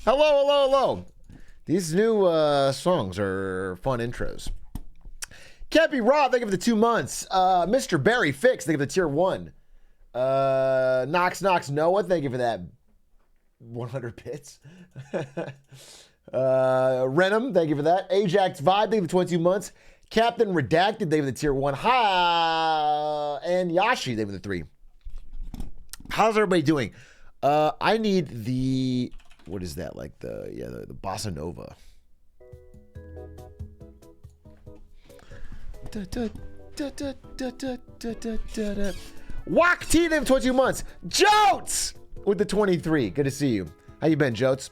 Hello, hello, hello. These new songs are fun intros. Can't Be Raw, thank you for the 2 months. Mr. Barry Fix, thank you for the tier 1. Knox Noah, thank you for that 100 bits. Renum, thank you for that. Ajax Vibe, thank you for 22 months. Captain Redacted, thank you for the tier 1. Hi, and Yashi, thank you for the 3. How's everybody doing? I need the, what is that? Like the Bossa Nova. Wak T, them 22 months. Jotes with the 23. Good to see you. How you been, Jotes?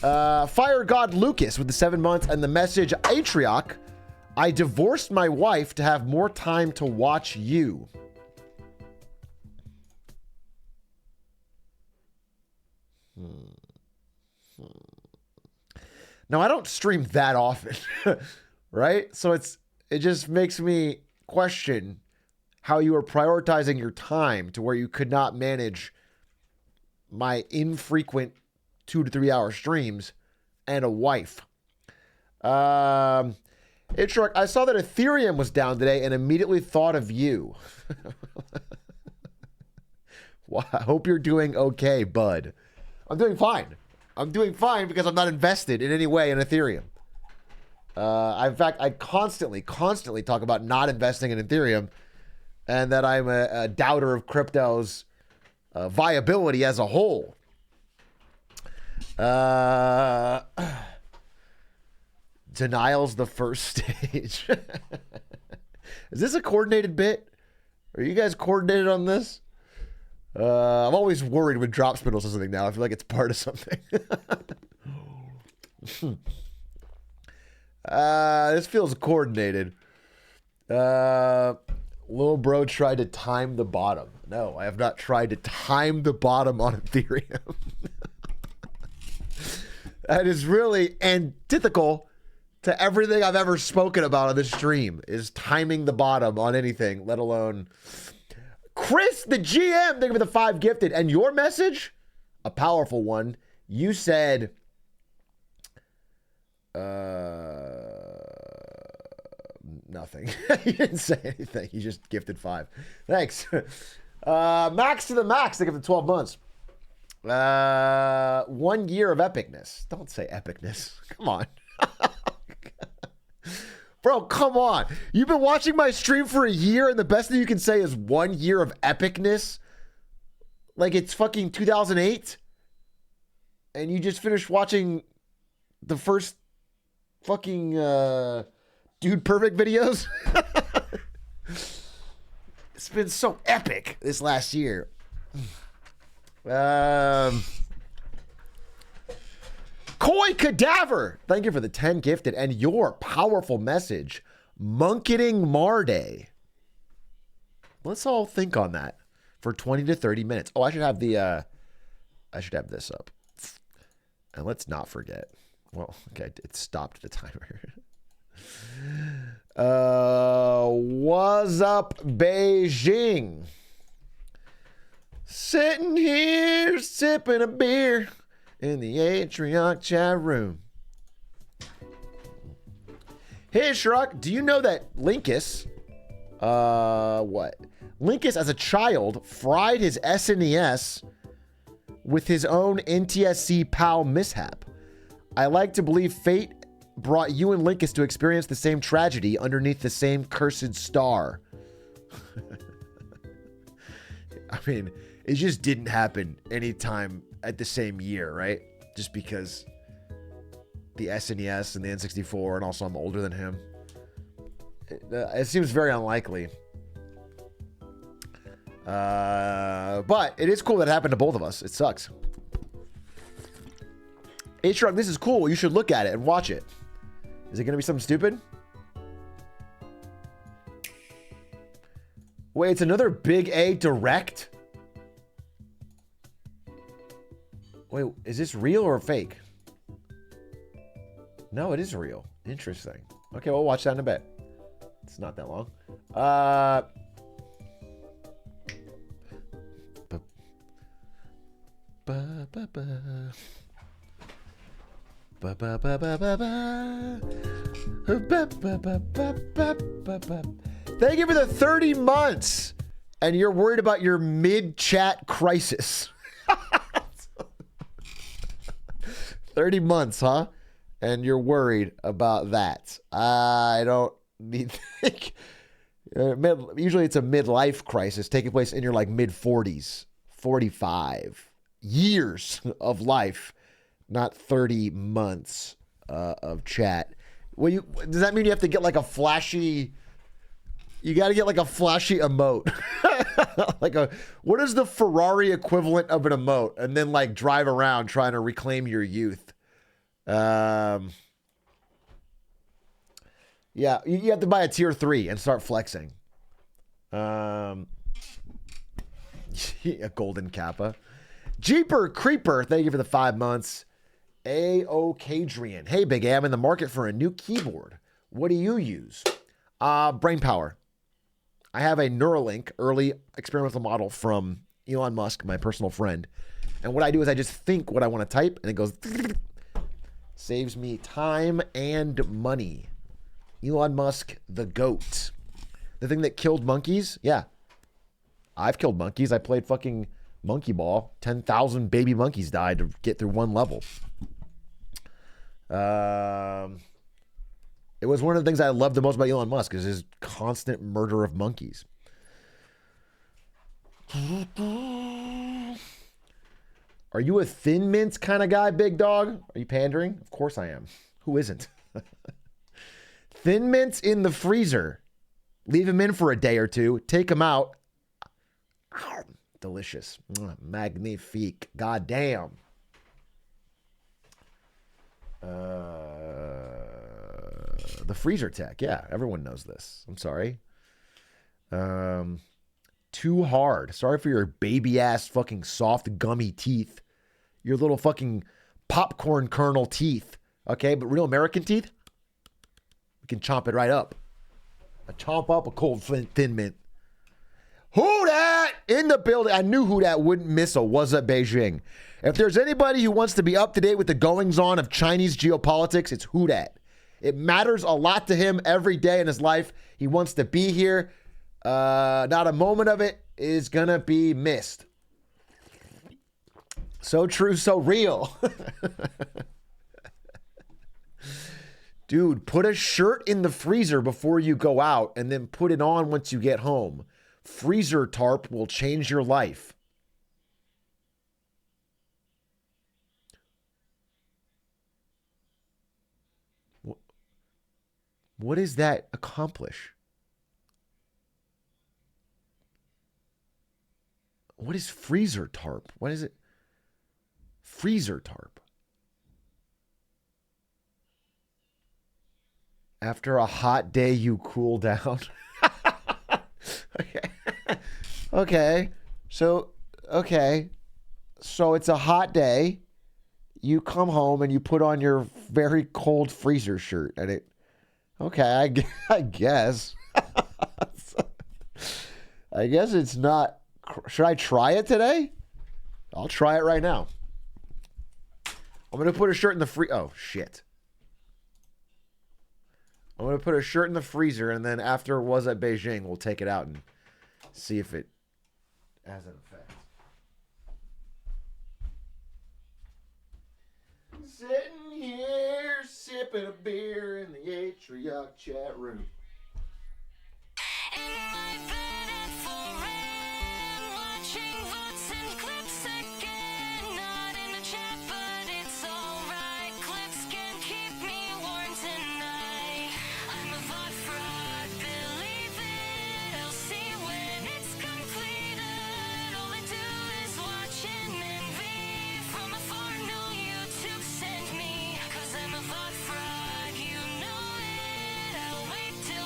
Fire God Lucas with the 7 months and the message Atrioc. I divorced my wife to have more time to watch you. Now I don't stream that often, right? So it just makes me question how you are prioritizing your time to where you could not manage my infrequent 2 to 3 hour streams and a wife. Atrioc, I saw that Ethereum was down today and immediately thought of you. Well, I hope you're doing okay, bud. I'm doing fine. I'm doing fine because I'm not invested in any way in Ethereum. In fact, I constantly talk about not investing in Ethereum and that I'm a doubter of crypto's viability as a whole. Denial's the first stage. Is this a coordinated bit? Are you guys coordinated on this? I'm always worried when drop spindles or something now. I feel like it's part of something. This feels coordinated. Lil bro tried to time the bottom. No, I have not tried to time the bottom on Ethereum. That is really antithetical to everything I've ever spoken about on this stream, is timing the bottom on anything, let alone... Chris, the GM, thank you for the 5 gifted. And your message, a powerful one. You said, nothing. You didn't say anything. You just gifted 5. Thanks. Max to the max, thank you for the 12 months. 1 year of epicness. Don't say epicness. Come on. Bro, come on. You've been watching my stream for a year and the best thing you can say is 1 year of epicness? Like it's fucking 2008? And you just finished watching the first fucking Dude Perfect videos? It's been so epic this last year. Koi Cadaver, thank you for the 10 gifted and your powerful message. Monketing Marday. Let's all think on that for 20 to 30 minutes. Oh, I should have the I should have this up. And let's not forget. Well, okay, it stopped the timer. Wazzup Beijing. Sitting here sipping a beer in the Atrioc chat room. Hey, Shrug, do you know that Linkus, what? Linkus, as a child, fried his SNES with his own NTSC PAL mishap. I like to believe fate brought you and Linkus to experience the same tragedy underneath the same cursed star. I mean, it just didn't happen anytime at the same year, right? Just because the SNES and the N64, and also I'm older than him. It seems very unlikely. But it is cool that it happened to both of us. It sucks. H-Shrug, this is cool. You should look at it and watch it. Is it going to be something stupid? Wait, it's another Big A Direct? Wait, is this real or fake? No, it is real. Interesting. Okay, we'll watch that in a bit. It's not that long. Thank you for the 30 months. And you're worried about your mid-chat crisis. 30 months, huh? And you're worried about that. I don't think... usually it's a midlife crisis taking place in your like mid-40s, 45 years of life, not 30 months of chat. Well, does that mean you have to get like a flashy... You got to get like a flashy emote. What is the Ferrari equivalent of an emote? And then like drive around trying to reclaim your youth. Yeah, you have to buy a tier 3 and start flexing. A golden kappa. Jeeper Creeper, thank you for the 5 months. Cadrian. Hey, Big A, I'm in the market for a new keyboard. What do you use? Brain power. I have a Neuralink early experimental model from Elon Musk, my personal friend. And what I do is I just think what I want to type, and it goes... Saves me time and money. Elon Musk, the GOAT. The thing that killed monkeys? Yeah. I've killed monkeys. I played fucking monkey ball. 10,000 baby monkeys died to get through one level. It was one of the things I loved the most about Elon Musk is his constant murder of monkeys. Are you a Thin Mints kind of guy, big dog? Are you pandering? Of course I am. Who isn't? Thin Mints in the freezer. Leave them in for a day or two. Take them out. Delicious. Magnifique. God damn. The freezer tech. Yeah, everyone knows this. I'm sorry. Too hard. Sorry for your baby ass fucking soft gummy teeth. Your little fucking popcorn kernel teeth. Okay, but real American teeth, we can chomp it right up. I chomp up a cold Thin Mint. Who dat in the building? I knew who dat wouldn't miss a Wazzup Beijing. If there's anybody who wants to be up to date with the goings on of Chinese geopolitics, it's who dat. It matters a lot to him every day in his life. He wants to be here. Not a moment of it is gonna be missed. So true, so real. Dude, put a shirt in the freezer before you go out and then put it on once you get home. Freezer tarp will change your life. What does that accomplish? What is freezer tarp? What is it? Freezer tarp. After a hot day, you cool down. Okay. So it's a hot day. You come home and you put on your very cold freezer shirt. And it... Okay, I guess. I guess it's not... Should I try it today? I'll try it right now. I'm going to put a shirt in the Oh, shit. I'm going to put a shirt in the freezer, and then after Wazzup Beijing, we'll take it out and see if it has an effect. Sitting here, sipping a beer in the Atrioc chat room. Wait till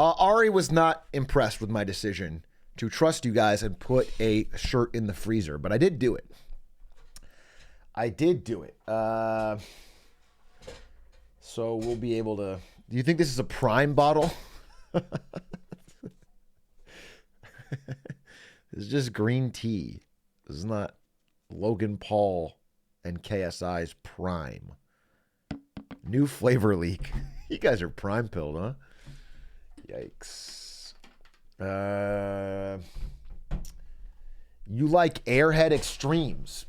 Ari was not impressed with my decision to trust you guys and put a shirt in the freezer, but I did do it. So we'll be able to... Do you think this is a Prime bottle? It's just green tea. This is not Logan Paul and KSI's Prime. New flavor leak. You guys are Prime pilled, huh? Yikes. You like Airhead Extremes?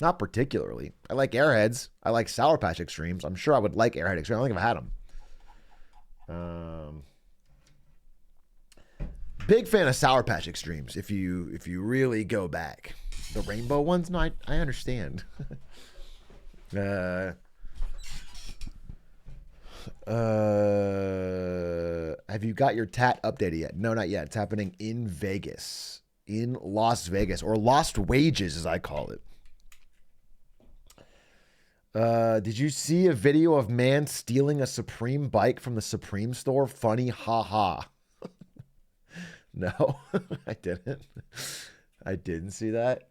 Not particularly. I like Airheads. I like Sour Patch Extremes. I'm sure I would like Airhead Extremes. I don't think I've had them. Big fan of Sour Patch Extremes. If you really go back, the rainbow ones, no, I understand. Have you got your tat updated yet? No, not yet. It's happening in Vegas, in Las Vegas, or Lost Wages, as I call it. Did you see a video of man stealing a Supreme bike from the Supreme store? Funny, haha. No, I didn't. I didn't see that.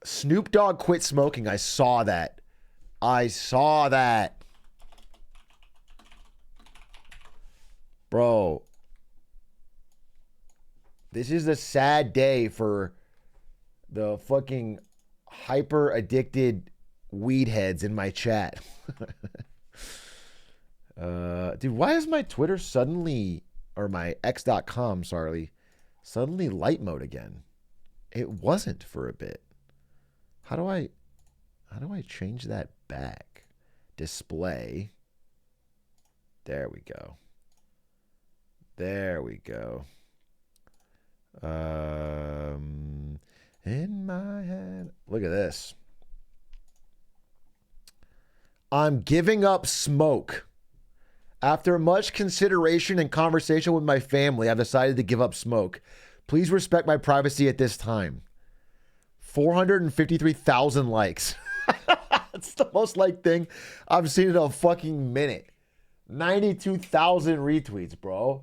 Snoop Dogg quit smoking. I saw that. Bro, this is a sad day for the fucking hyper addicted weed heads in my chat. Dude, why is my Twitter suddenly, or my x.com, sorry, suddenly light mode again? It wasn't for a bit. How do I change that back? Display. There we go. In my head. Look at this. I'm giving up smoke. After much consideration and conversation with my family, I've decided to give up smoke. Please respect my privacy at this time. 453,000 likes. That's the most liked thing I've seen in a fucking minute. 92,000 retweets, bro.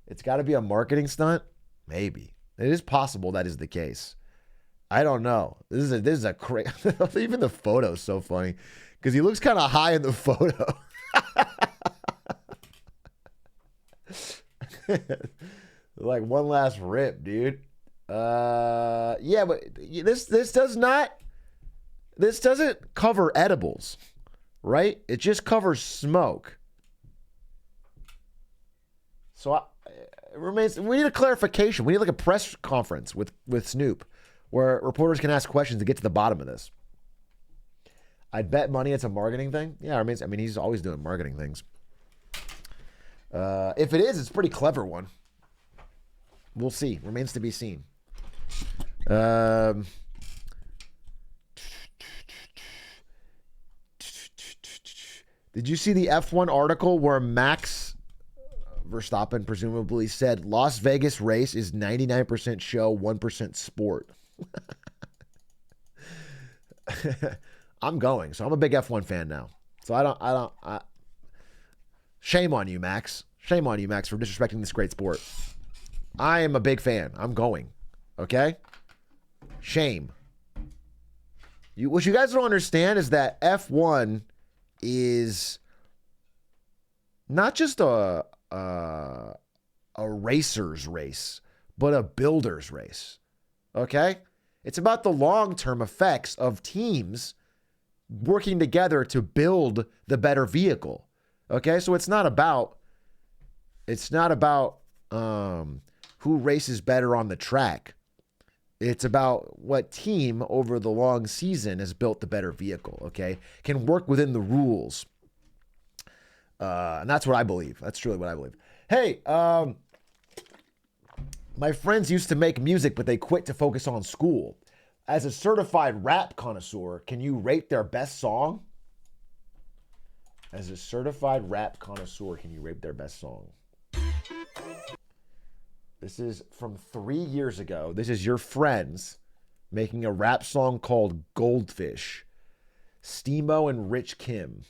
It's got to be a marketing stunt? Maybe. It is possible that is the case. I don't know. This is a crazy... Even the photo's so funny. Because he looks kind of high in the photo. Like one last rip, dude. Yeah, but this doesn't cover edibles, right? It just covers smoke. So it remains. We need a clarification. We need like a press conference with Snoop, where reporters can ask questions to get to the bottom of this. I'd bet money it's a marketing thing. Yeah, I mean he's always doing marketing things. If it is, it's a pretty clever one. We'll see. Remains to be seen. Did you see the F1 article where Max Verstappen presumably said Las Vegas race is 99% show, 1% sport? I'm going, so I'm a big F1 fan now. So shame on you, Max. Shame on you, Max, for disrespecting this great sport. I am a big fan. I'm going. Okay? Shame. What you guys don't understand is that F1 is not just a racer's race, but a builder's race. Okay? It's about the long-term effects of teams working together to build the better vehicle. Okay? So it's not about who races better on the track. It's about what team over the long season has built the better vehicle, okay? Can work within the rules. And that's what I believe. That's truly what I believe. Hey, my friends used to make music, but they quit to focus on school. As a certified rap connoisseur, can you rate their best song? As a certified rap connoisseur, can you rate their best song? This is from 3 years ago. This is your friends making a rap song called Goldfish. Steamo and Rich Kim.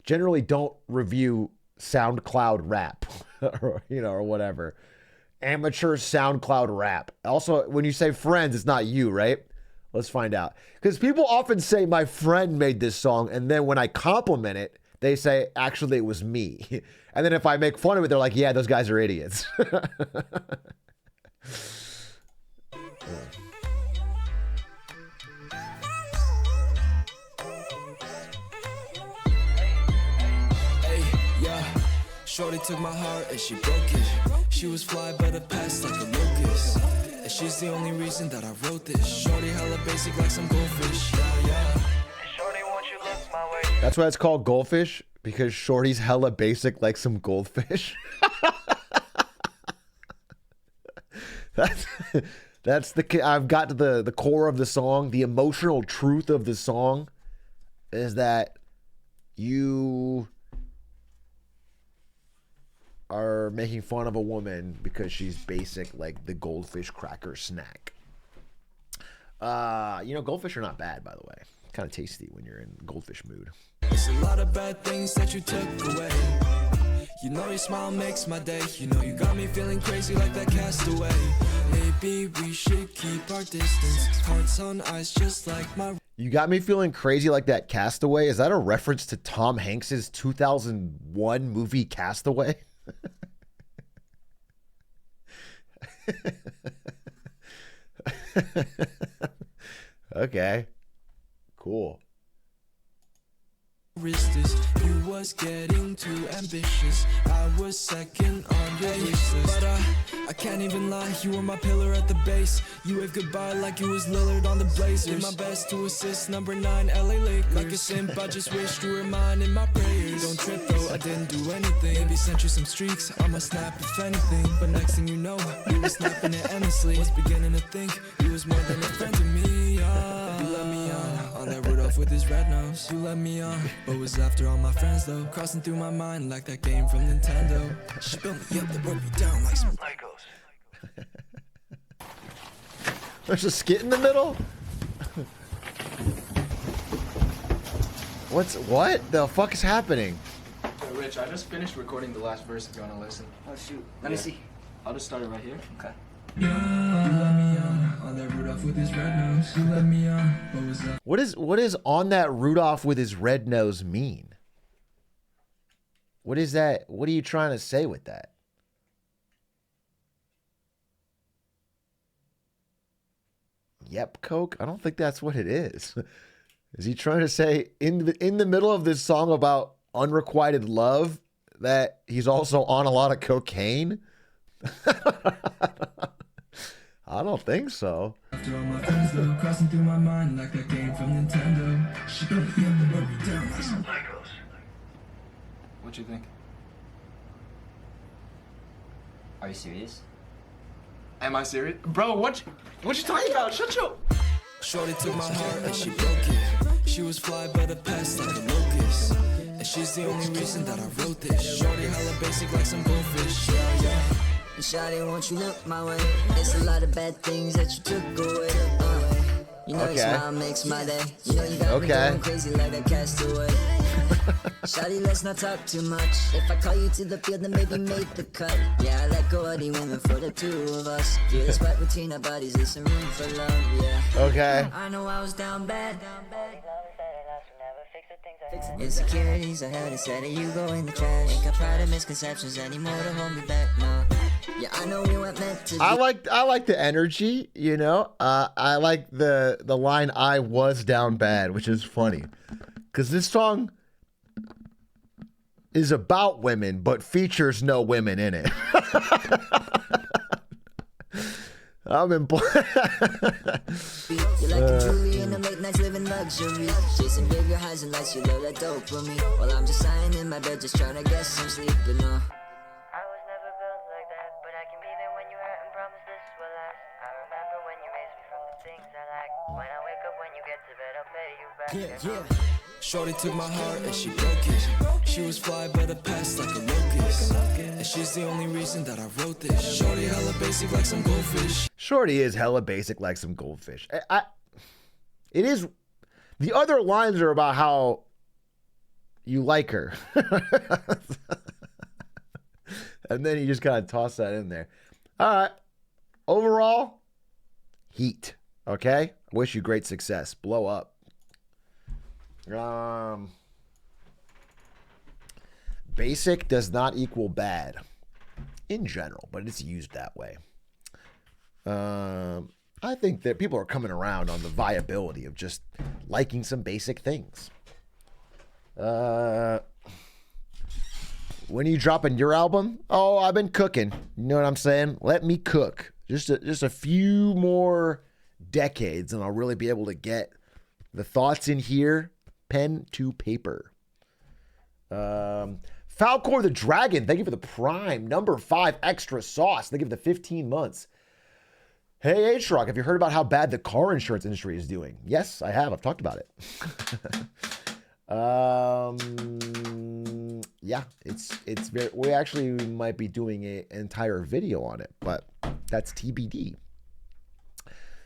generally don't review SoundCloud rap or, you know, or whatever. Amateur SoundCloud rap. Also, when you say friends, it's not you, right? Let's find out. Because people often say my friend made this song, and then when I compliment it, they say, actually, it was me. And then if I make fun of it, they're like, yeah, those guys are idiots. Shorty took my heart and she broke it. She was fly but a past like a locust. And she's the only reason that I wrote this. Shorty hella basic like some goldfish. Yeah. Shorty, won't you look my way? That's why it's called Goldfish, because Shorty's hella basic like some goldfish. That's the I've got to the core of the song. The emotional truth of the song is that you are making fun of a woman because she's basic like the goldfish cracker snack. You know, goldfish are not bad, by the way. Kind of tasty when you're in goldfish mood. It's a lot of bad things that you took away. You know your smile makes my day. You know you got me feeling crazy like that castaway. Maybe we should keep our distance. Hearts on ice just like my... You got me feeling crazy like that Castaway? Is that a reference to Tom Hanks's 2001 movie Castaway? Okay. Cool. You was getting too ambitious. I was second on your wish list. But I can't even lie, you were my pillar at the base. You waved goodbye like you was Lillard on the Blazers. Did my best to assist number 9 LA Lakers. Like a simp, I just wished you were mine in my prayers. Don't trip though, I didn't do anything. Maybe sent you some streaks, I'ma snap if anything. But next thing you know, you was snapping it endlessly. Was beginning to think you was more than a friend to me. You let me on that Rudolph with his red nose. You let me on, but was after all my friends though. Crossing through my mind like that game from Nintendo. She built me up, then broke me down like some Legos. There's a skit in the middle? What the fuck is happening? Hey, Rich, I just finished recording the last verse if you want to listen. Oh shoot, let me see. I'll just start it right here. Okay. You let me on that Rudolph with his red nose. You let me on, but was that? What is on that Rudolph with his red nose mean? What is that? What are you trying to say with that? Yep, Coke? I don't think that's what it is. Is he trying to say in the middle of this song about unrequited love that he's also on a lot of cocaine? I don't think so. After all my friends though, crossing through my mind like that game from Nintendo. She built me up and broke me down like some Legos. What you think? Are you serious? Am I serious? Bro, what you talking about? Shut your... Shorty took my heart and she broke it. She was fly but a pest like a locust. And she's the only reason that I wrote this. Shorty hella basic like some goldfish. Yeah. Shawty, won't you look my way? It's a lot of bad things that you took away. You know your smile makes my day. You know you got me going crazy like a castaway. Shawty, let's not talk too much. If I call you to the field, then maybe make the cut. Yeah, I let go of the women for the two of us. Feel the sweat between our bodies, there's some room for love, yeah. Okay. I know I was down bad. Insecurities, I heard it said that you go in the trash. Ain't got pride or misconceptions anymore to hold me back, no. Yeah, I know we weren't meant to be. I like the energy, you know. I like the line "I was down bad," which is funny, because this song is about women, but features no women in it. I'm in. You're like a Julie in the late nights living luxury. Chasing big highs and lights, you love that dopamine. While I'm just lying in my bed, just trying to get some sleep, you know. Yeah. Shorty took my heart and she broke it. She was fly but a pest like a locust. And she's the only reason that I wrote this. Shorty hella basic like some goldfish. Shorty is hella basic like some goldfish. It is. The other lines are about how you like her. And then you just kind of toss that in there. All right. Overall, heat. Okay? I wish you great success. Blow up. Basic does not equal bad in general, but it's used that way. I think that people are coming around on the viability of just liking some basic things. When are you dropping your album? Oh, I've been cooking. You know what I'm saying? Let me cook. Just a few more decades, and I'll really be able to get the thoughts in here, pen to paper. Falcor the Dragon, thank you for the Prime. Number 5 extra sauce. Thank you for the 15 months. Hey, Atrioc, have you heard about how bad the car insurance industry is doing? Yes, I have. I've talked about it. Yeah, it's very. We actually might be doing an entire video on it, but that's TBD.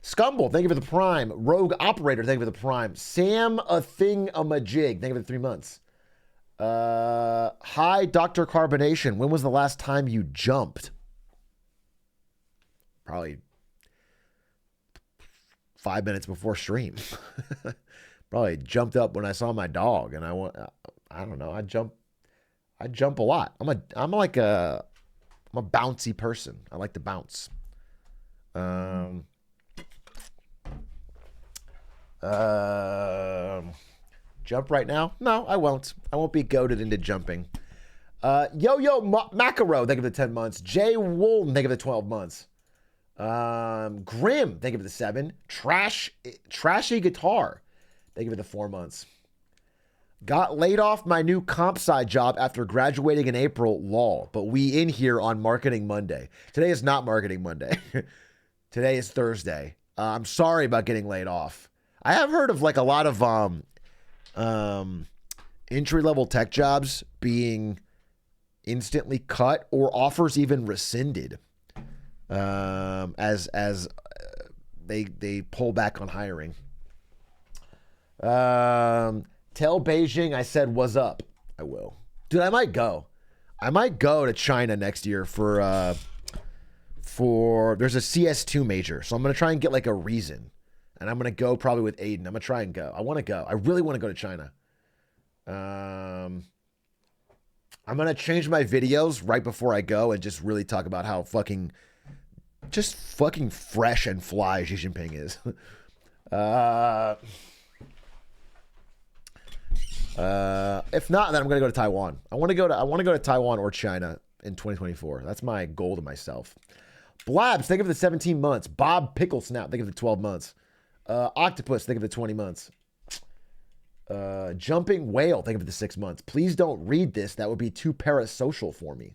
Scumble, thank you for the Prime. Rogue Operator, thank you for the Prime. Sam a thing a majig, thank you for the 3 months. Hi, Dr. Carbonation. When was the last time you jumped? Probably 5 minutes before stream. Probably jumped up when I saw my dog, and I don't know. I jump a lot. I'm a bouncy person. I like to bounce. Jump right now? No, I won't. I won't be goaded into jumping. Yo Macaro, thank you for the 10 months. Jay Woolton, thank you for the 12 months. Grim, thank you for the 7. Trashy Guitar, thank you for the 4 months. Got laid off my new comp sci job after graduating in April, lol. But we in here on Marketing Monday. Today is not Marketing Monday. Today is Thursday. I'm sorry about getting laid off. I have heard of like a lot of entry-level tech jobs being instantly cut or offers even rescinded as they pull back on hiring. Tell Beijing I said Wazzup. I will. Dude, I might go. I might go to China next year for there's a CS2 major. So I'm going to try and get like a reason. And I'm going to go probably with Aiden. I'm going to try and go. I want to go. I really want to go to China. I'm going to change my videos right before I go and just really talk about how fucking fresh and fly Xi Jinping is. If not, then I'm going to go to Taiwan. I want to go to Taiwan or China in 2024. That's my goal to myself. Blabs, think of the 17 months. Bob Pickle Snap, think of the 12 months. Octopus, think of the 20 months. Jumping Whale, think of the 6 months. Please don't read this. That would be too parasocial for me.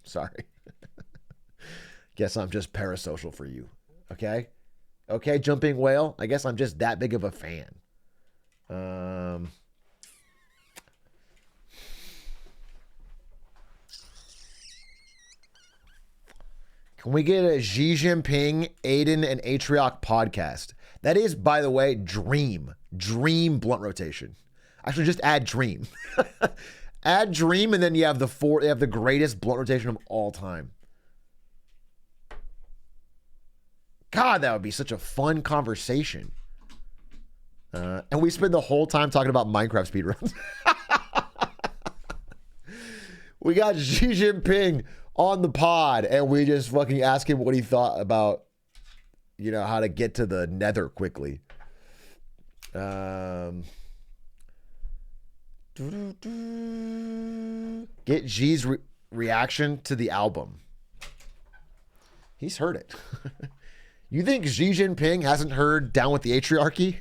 Sorry. Guess I'm just parasocial for you. Okay? Okay, Jumping Whale. I guess I'm just that big of a fan. Can we get a Xi Jinping, Aiden, and Atrioc podcast? That is, by the way, Dream blunt rotation. Actually, just add Dream. Add Dream, and then you have the greatest blunt rotation of all time. God, that would be such a fun conversation. And we spend the whole time talking about Minecraft speedruns. We got Xi Jinping on the pod, and we just fucking ask him what he thought about, how to get to the nether quickly. Get G's reaction to the album. He's heard it. You think Xi Jinping hasn't heard Down with the Atriarchy?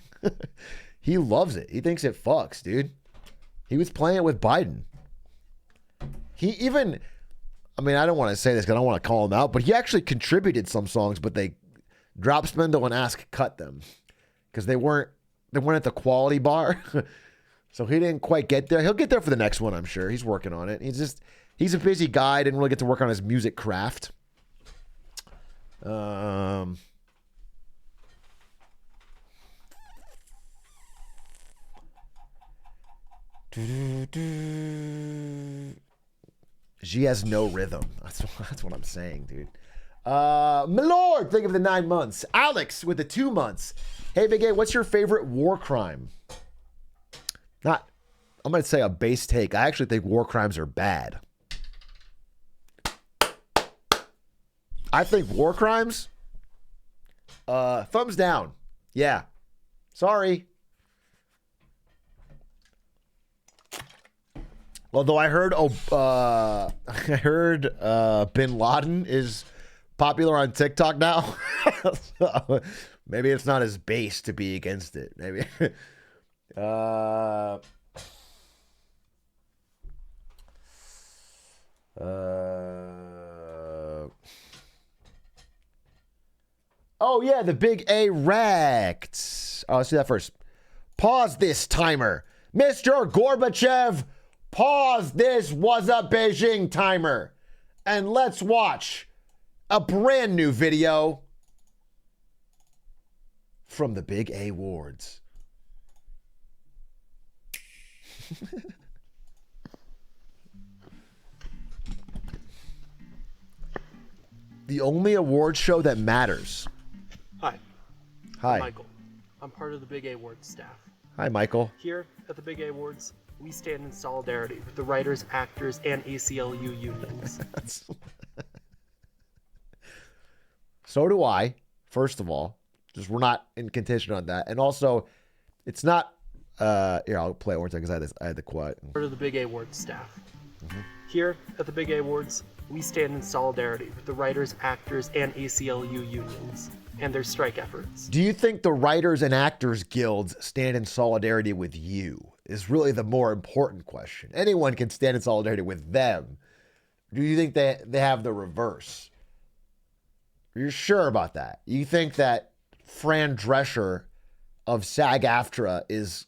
He loves it. He thinks it fucks, dude. He was playing it with Biden. He even... I don't want to say this because I don't want to call him out, but he actually contributed some songs, but they Drop Spindle and Ask cut them because they weren't at the quality bar. So he didn't quite get there. He'll get there for the next one, I'm sure. He's working on it. He's a busy guy. Didn't really get to work on his music craft. She has no rhythm. That's what I'm saying, dude. Milord, think of the 9 months. Alex with the 2 months. Hey, Big A, what's your favorite war crime? I'm going to say a base take. I actually think war crimes are bad. I think war crimes, thumbs down. Yeah. Sorry. Although I heard Bin Laden is popular on TikTok now. So maybe it's not as base to be against it. Maybe. Oh yeah, the big A wrecked. Oh, let's do that first. Pause this timer. Mr. Gorbachev, pause this Wazzup Beijing timer. And let's watch a brand new video from the Big A Awards. The only award show that matters. Hi. Hi. I'm Michael. I'm part of the Big A Awards staff. Hi, Michael. Here at the Big A Awards, we stand in solidarity with the writers, actors, and ACLU unions. So do I, first of all. Just we're not in contention on that. And also, it's not... here, I'll play it one time because I had the quote. Part of the Big A Awards staff. Here at the Big A Awards, we stand in solidarity with the writers, actors, and ACLU unions and their strike efforts. Do you think the writers and actors guilds stand in solidarity with you? Is really the more important question. Anyone can stand in solidarity with them. Do you think they have the reverse? You're sure about that? You think that Fran Drescher of SAG-AFTRA is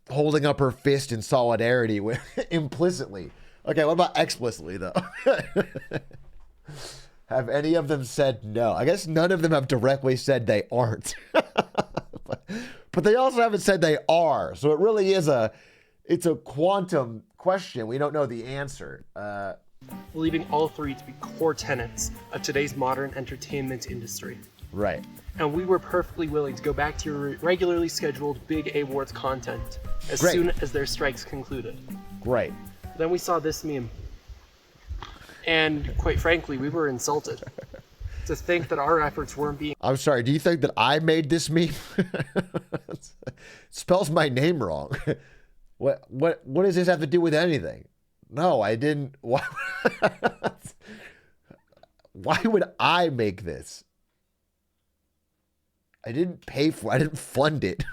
holding up her fist in solidarity with implicitly? Okay, what about explicitly, though? Have any of them said no? I guess none of them have directly said they aren't. but they also haven't said they are. So it really is it's a quantum question. We don't know the answer. Believing all three to be core tenets of today's modern entertainment industry. Right. And we were perfectly willing to go back to your regularly scheduled Big A Awards content as Great. soon as their strikes concluded. Great. Then we saw this meme. And quite frankly, we were insulted to think that our efforts weren't being... I'm sorry, do you think that I made this meme? Spells my name wrong. What does this have to do with anything? No, I didn't. Why would I make this? I didn't pay for it. I didn't fund it.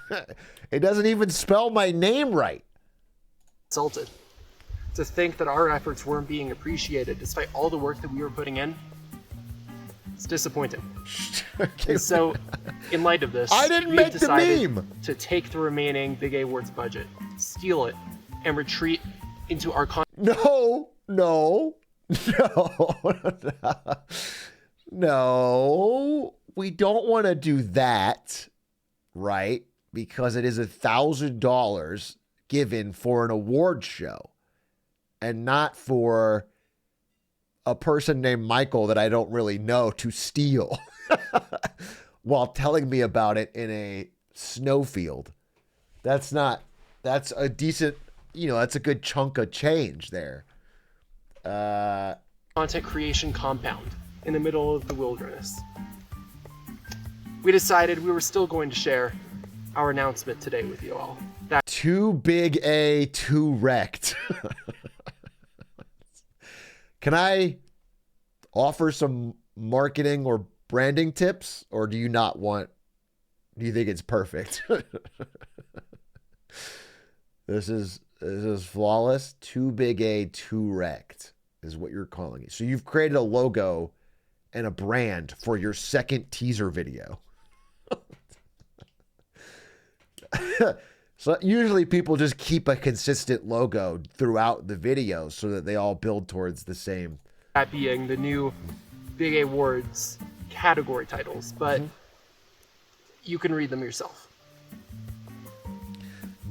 It doesn't even spell my name right. Insulted to think that our efforts weren't being appreciated despite all the work that we were putting in. It's disappointing. Okay. And so, in light of this, I didn't we've make the decided meme. to take the remaining Big A Awards budget, steal it, and retreat into our No. We don't want to do that, right? Because it is $1,000 given for an award show and not for a person named Michael that I don't really know to steal while telling me about it in a snowfield. That's a decent, that's a good chunk of change there. content creation compound in the middle of the wilderness. We decided we were still going to share our announcement today with you all. That Too big A, too wrecked. Can I offer some marketing or branding tips, or do you not want? Do you think it's perfect? This is flawless. Too big A, too wrecked is what you're calling it. So you've created a logo and a brand for your second teaser video. So usually people just keep a consistent logo throughout the video so that they all build towards the same. that being the new Big A Awards category titles, but you can read them yourself.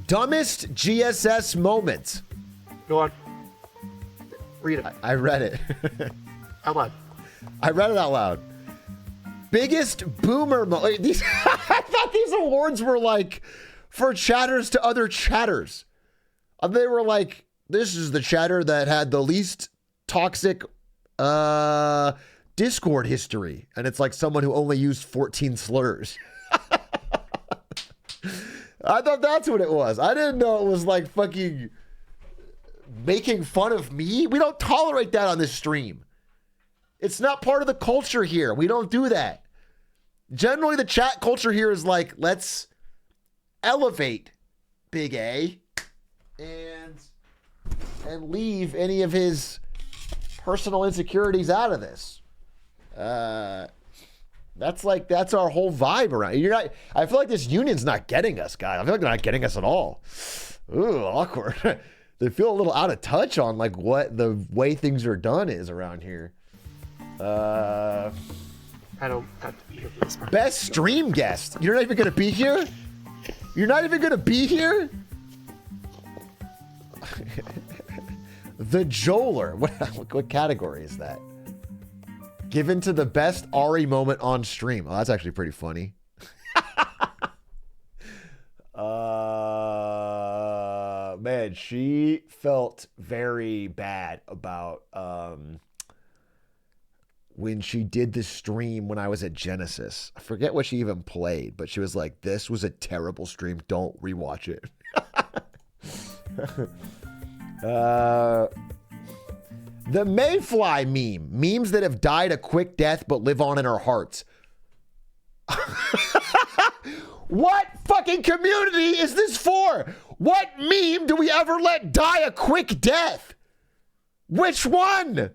Dumbest GSS moment. Go on. Read it. I read it. Out loud. I read it out loud. Biggest boomer moment. I thought these awards were like for chatters to other chatters. They were like, this is the chatter that had the least toxic Discord history. And it's like someone who only used 14 slurs. I thought that's what it was. I didn't know it was like fucking making fun of me. We don't tolerate that on this stream. It's not part of the culture here. We don't do that. Generally, the chat culture here is like, let's elevate Big A and leave any of his personal insecurities out of this. That's our whole vibe around. I feel like this union's not getting us, guys. I feel like they're not getting us at all. Ooh, awkward. They feel a little out of touch on like what the way things are done is around here. I don't have to be here for this part. Best stream guest. You're not even gonna be here? You're not even gonna be here? The Joler. What category is that? Given to the best Ari moment on stream. Oh, that's actually pretty funny. Man, she felt very bad about when she did this stream when I was at Genesis. I forget what she even played, but she was like, this was a terrible stream. Don't rewatch it. The Mayfly meme. Memes that have died a quick death but live on in our hearts. What fucking community is this for? What meme do we ever let die a quick death? Which one?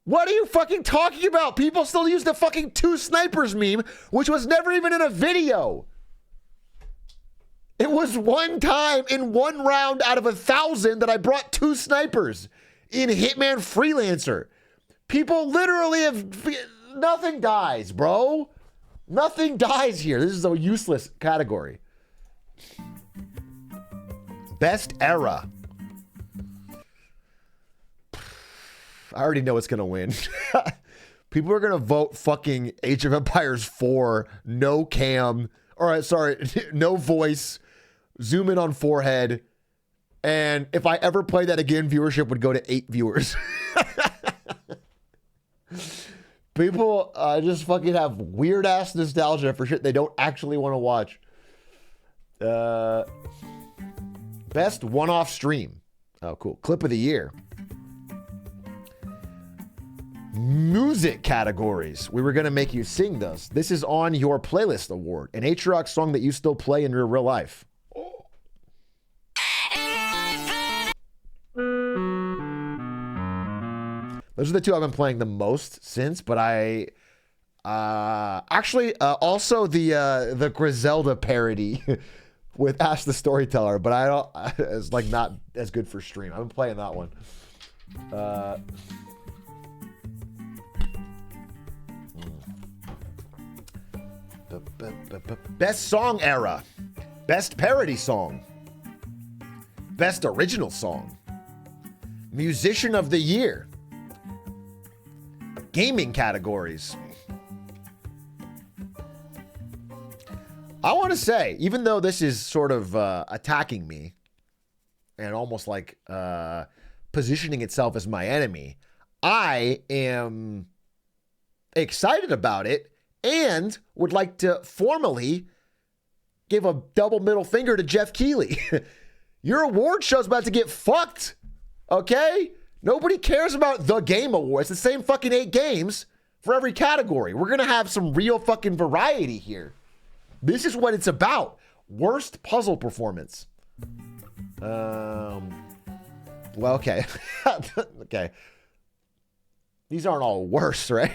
What are you fucking talking about? People still use the fucking 2 snipers meme, which was never even in a video. It was one time in one round out of 1,000 that I brought 2 snipers in Hitman Freelancer. People literally have... Nothing dies, bro. Nothing dies here. This is a useless category. Best era. I already know it's going to win. People are going to vote fucking Age of Empires 4, no cam, or sorry, no voice, zoom in on forehead. And if I ever play that again, viewership would go to 8 viewers. People just fucking have weird ass nostalgia for shit they don't actually want to watch. Best one-off stream. Oh, cool. Clip of the year. Music categories. We were going to make you sing those. This is on your playlist award. An Atrioc song that you still play in your real life. Those are the 2 I've been playing the most since, but I actually also the Griselda parody with Ash the Storyteller, but I don't. It's like not as good for stream. I've been playing that one. Best song era, best parody song, best original song, musician of the year. Gaming categories. I want to say, even though this is sort of attacking me and almost like positioning itself as my enemy, I am excited about it and would like to formally give a double middle finger to Jeff Keighley. Your award show's about to get fucked, okay? Nobody cares about the Game Awards. It's the same fucking 8 games for every category. We're going to have some real fucking variety here. This is what it's about. Worst puzzle performance. Well, okay. Okay. These aren't all worse, right?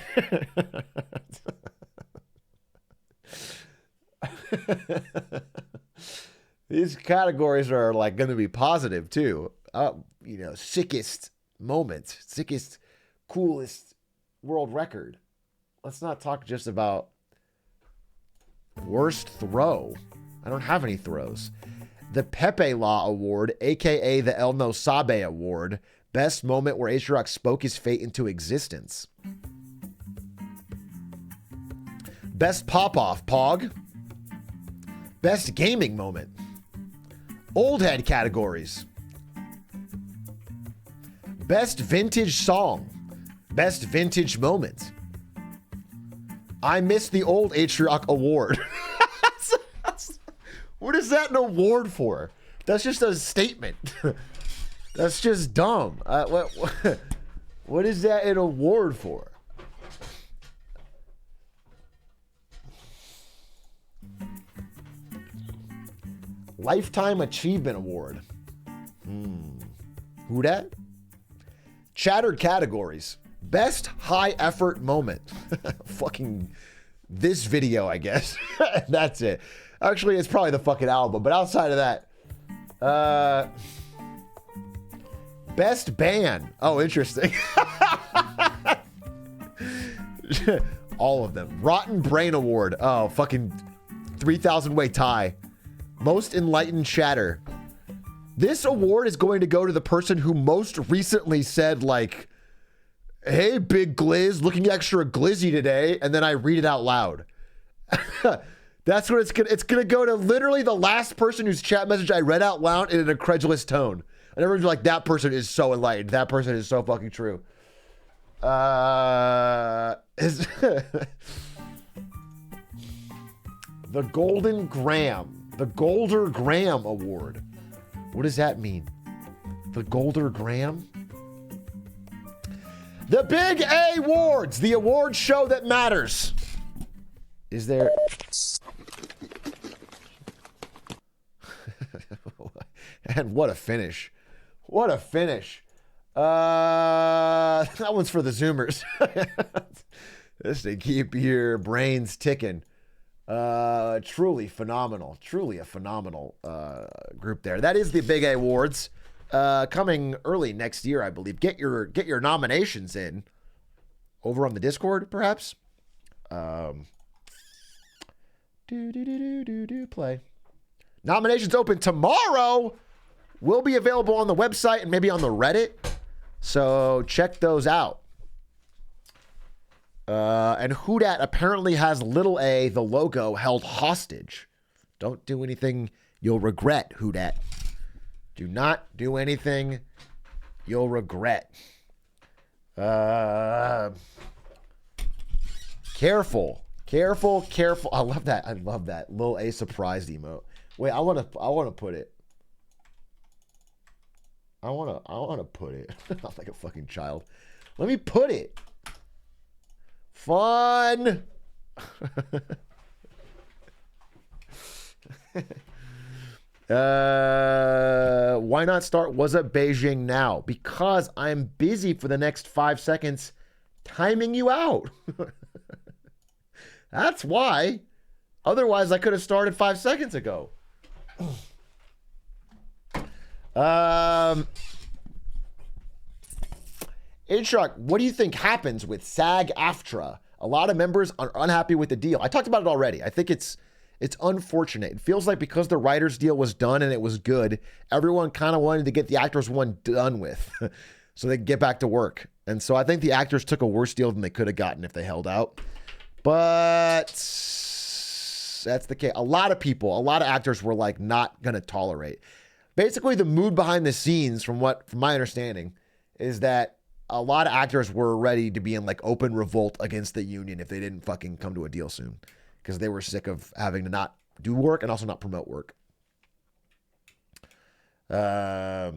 These categories are like going to be positive too. Sickest moment, sickest, coolest world record. Let's not talk just about worst throw. I don't have any throws. The Pepe Law Award, aka the El No Sabe Award. Best moment where Atrioc spoke his fate into existence. Best pop-off, Pog. Best gaming moment. Old head categories. Best vintage song. Best vintage moment. I missed the old Atrioc Award. What is that an award for? That's just a statement. That's just dumb. What is that an award for? Lifetime Achievement Award. Who dat? Chattered categories. Best high effort moment. Fucking this video, I guess. That's it. Actually, it's probably the fucking album, but outside of that, best band. Oh, interesting. All of them. Rotten Brain Award. Oh, fucking 3,000 way tie. Most enlightened chatter. This award is going to go to the person who most recently said, like, hey, big glizz, looking extra glizzy today, and then I read it out loud. That's what it's gonna go to literally the last person whose chat message I read out loud in an incredulous tone. And everyone's like, that person is so enlightened. That person is so fucking true. The Golden Graham. The Golder Graham Award. What does that mean? The Golder Graham? The Big A Awards, the award show that matters. Is there... And what a finish. What a finish. That one's for the Zoomers. This to keep your brains ticking. Truly phenomenal. Truly a phenomenal group there. That is the Big A Awards. Coming early next year, I believe. Get your nominations in over on the Discord, perhaps. Play. Nominations open tomorrow. Will be available on the website and maybe on the Reddit. So check those out. And Who Dat apparently has little a, the logo, held hostage. Don't do anything you'll regret, Who Dat. Do not do anything you'll regret. Careful. I love that. Lil A surprised emote. Wait, I want to put it. I want to put it. I'm like a fucking child. Let me put it. Fun. Why not start Wazzup Beijing now? Because I'm busy for the next 5 seconds timing you out. That's why. Otherwise, I could have started 5 seconds ago. Atrioc, what do you think happens with SAG-AFTRA? A lot of members are unhappy with the deal. I talked about it already. I think it's unfortunate. It feels like because the writers' deal was done and it was good, everyone kind of wanted to get the actors one done with so they could get back to work. And so I think the actors took a worse deal than they could have gotten if they held out. But that's the case. A lot of actors were like not going to tolerate. Basically, the mood behind the scenes, from my understanding, is that a lot of actors were ready to be in like open revolt against the union if they didn't fucking come to a deal soon, because they were sick of having to not do work and also not promote work. I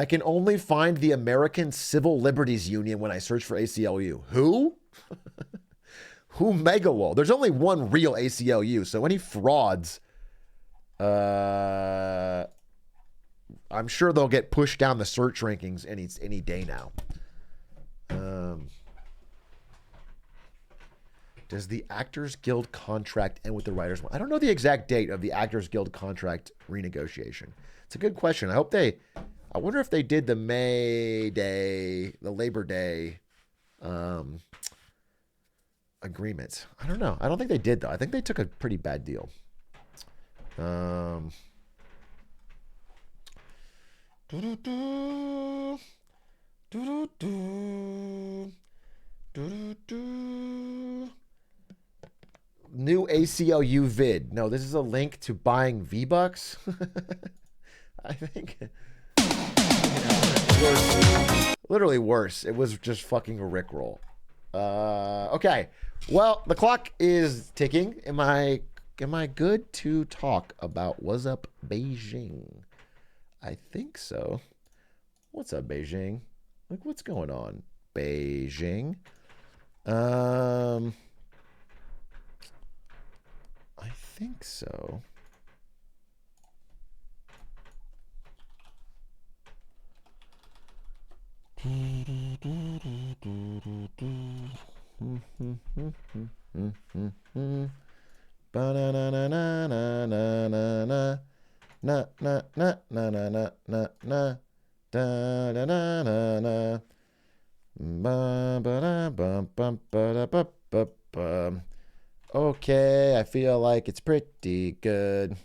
can only find the American Civil Liberties Union when I search for ACLU. Who? Who Megawall? There's only one real ACLU, so any frauds... I'm sure they'll get pushed down the search rankings any day now. Does the Actors Guild contract end with the writers? I don't know the exact date of the Actors Guild contract renegotiation. It's a good question. I wonder if they did the Labor Day agreement. I don't know. I don't think they did, though. I think they took a pretty bad deal. Doo-doo-doo. Doo-doo-doo. Doo-doo-doo. New ACLU vid. No, this is a link to buying V-Bucks. I think. Worse. Literally worse. It was just fucking a Rickroll. Okay. Well, the clock is ticking. Am I good to talk about Wazzup Beijing? I think so. What's up, Beijing? Like, what's going on, Beijing? I think so. Okay, I feel like it's pretty good.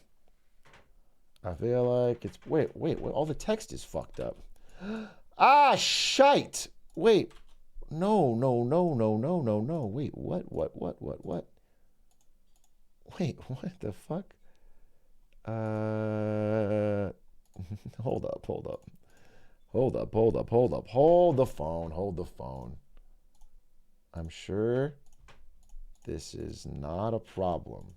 I feel like it's... Wait, all the text is fucked up. Ah, shite! Wait. No. Wait, what? Wait, what the fuck? Hold up. Hold the phone. I'm sure this is not a problem.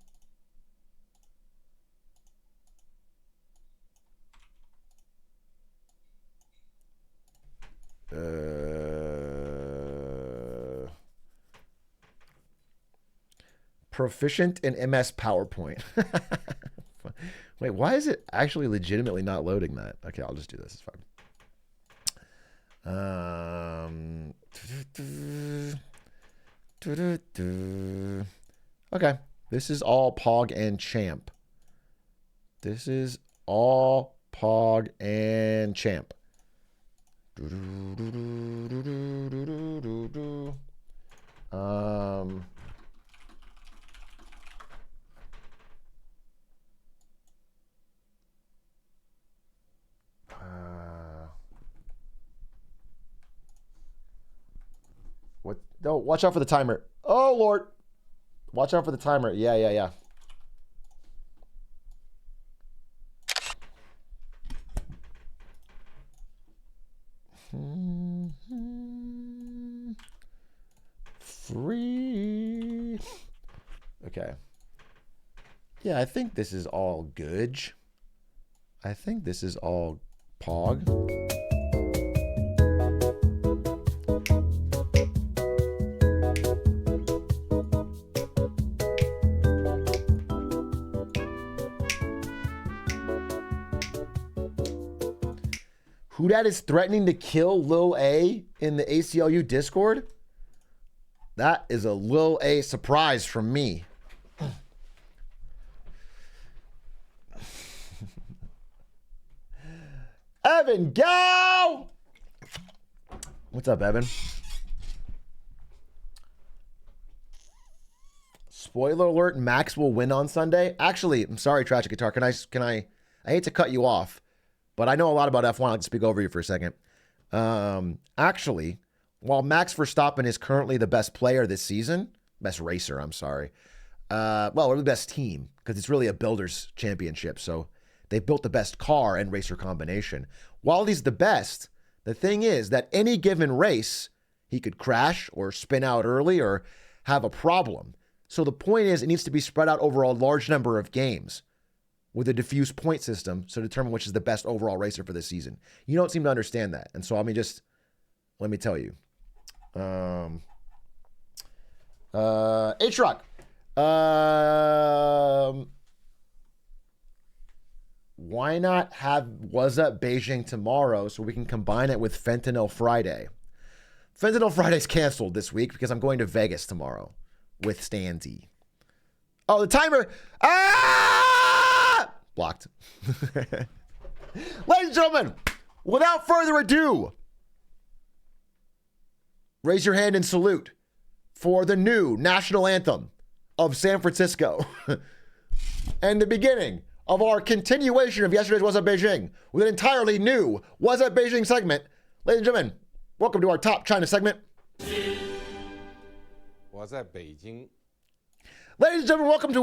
Proficient in MS PowerPoint. Wait, why is it actually legitimately not loading that? Okay, I'll just do this. It's fine. Okay, this is all Pog and Champ. What? No, watch out for the timer. Oh, Lord. Watch out for the timer. Yeah. Free. Okay. Yeah, I think this is all good. I think this is all Pog. Who that is threatening to kill Lil A in the ACLU Discord? That is a Lil A surprise from me. Evan, go! What's up, Evan? Spoiler alert, Max will win on Sunday. Actually, I'm sorry, Tragic Guitar. Can I hate to cut you off, but I know a lot about F1. I'll just speak over you for a second. Actually, while Max Verstappen is currently the best player this season, best racer, I'm sorry. Or the best team, because it's really a builder's championship. So they built the best car and racer combination. While he's the best, the thing is that any given race, he could crash or spin out early or have a problem. So the point is, it needs to be spread out over a large number of games with a diffuse point system to determine which is the best overall racer for this season. You don't seem to understand that. And so let me tell you. Atrioc. Why not have Wazzup Beijing tomorrow so we can combine it with Fentanyl Friday? Fentanyl Friday's canceled this week because I'm going to Vegas tomorrow with Stanzy. Oh, the timer. Blocked. Ladies and gentlemen, without further ado, raise your hand and salute for the new national anthem of San Francisco and the beginning of our continuation of yesterday's Wazzup Beijing with an entirely new Wazzup Beijing segment. Ladies and gentlemen, welcome to our top China segment. Wazzup Beijing. Ladies and gentlemen, welcome to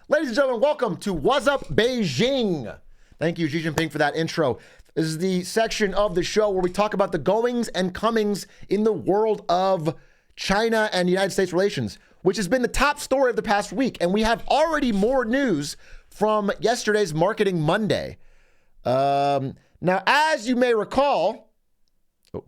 Ladies and gentlemen, welcome to Wazzup Beijing. Thank you, Xi Jinping, for that intro. This is the section of the show where we talk about the goings and comings in the world of China and United States relations, which has been the top story of the past week. And we have already more news from yesterday's Marketing Monday. Now, as you may recall, Xi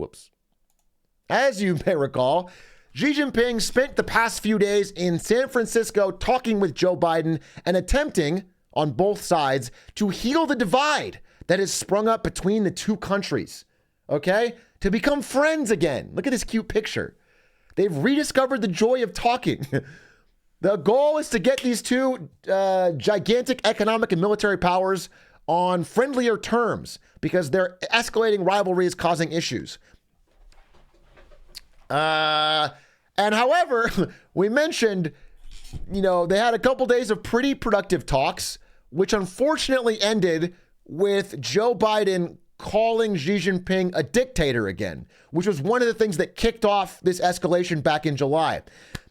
Jinping spent the past few days in San Francisco talking with Joe Biden and attempting, on both sides, to heal the divide that has sprung up between the two countries, okay? To become friends again. Look at this cute picture. They've rediscovered the joy of talking. The goal is to get these two gigantic economic and military powers on friendlier terms because their escalating rivalry is causing issues. And however, we mentioned, they had a couple days of pretty productive talks, which unfortunately ended with Joe Biden calling Xi Jinping a dictator again, which was one of the things that kicked off this escalation back in July.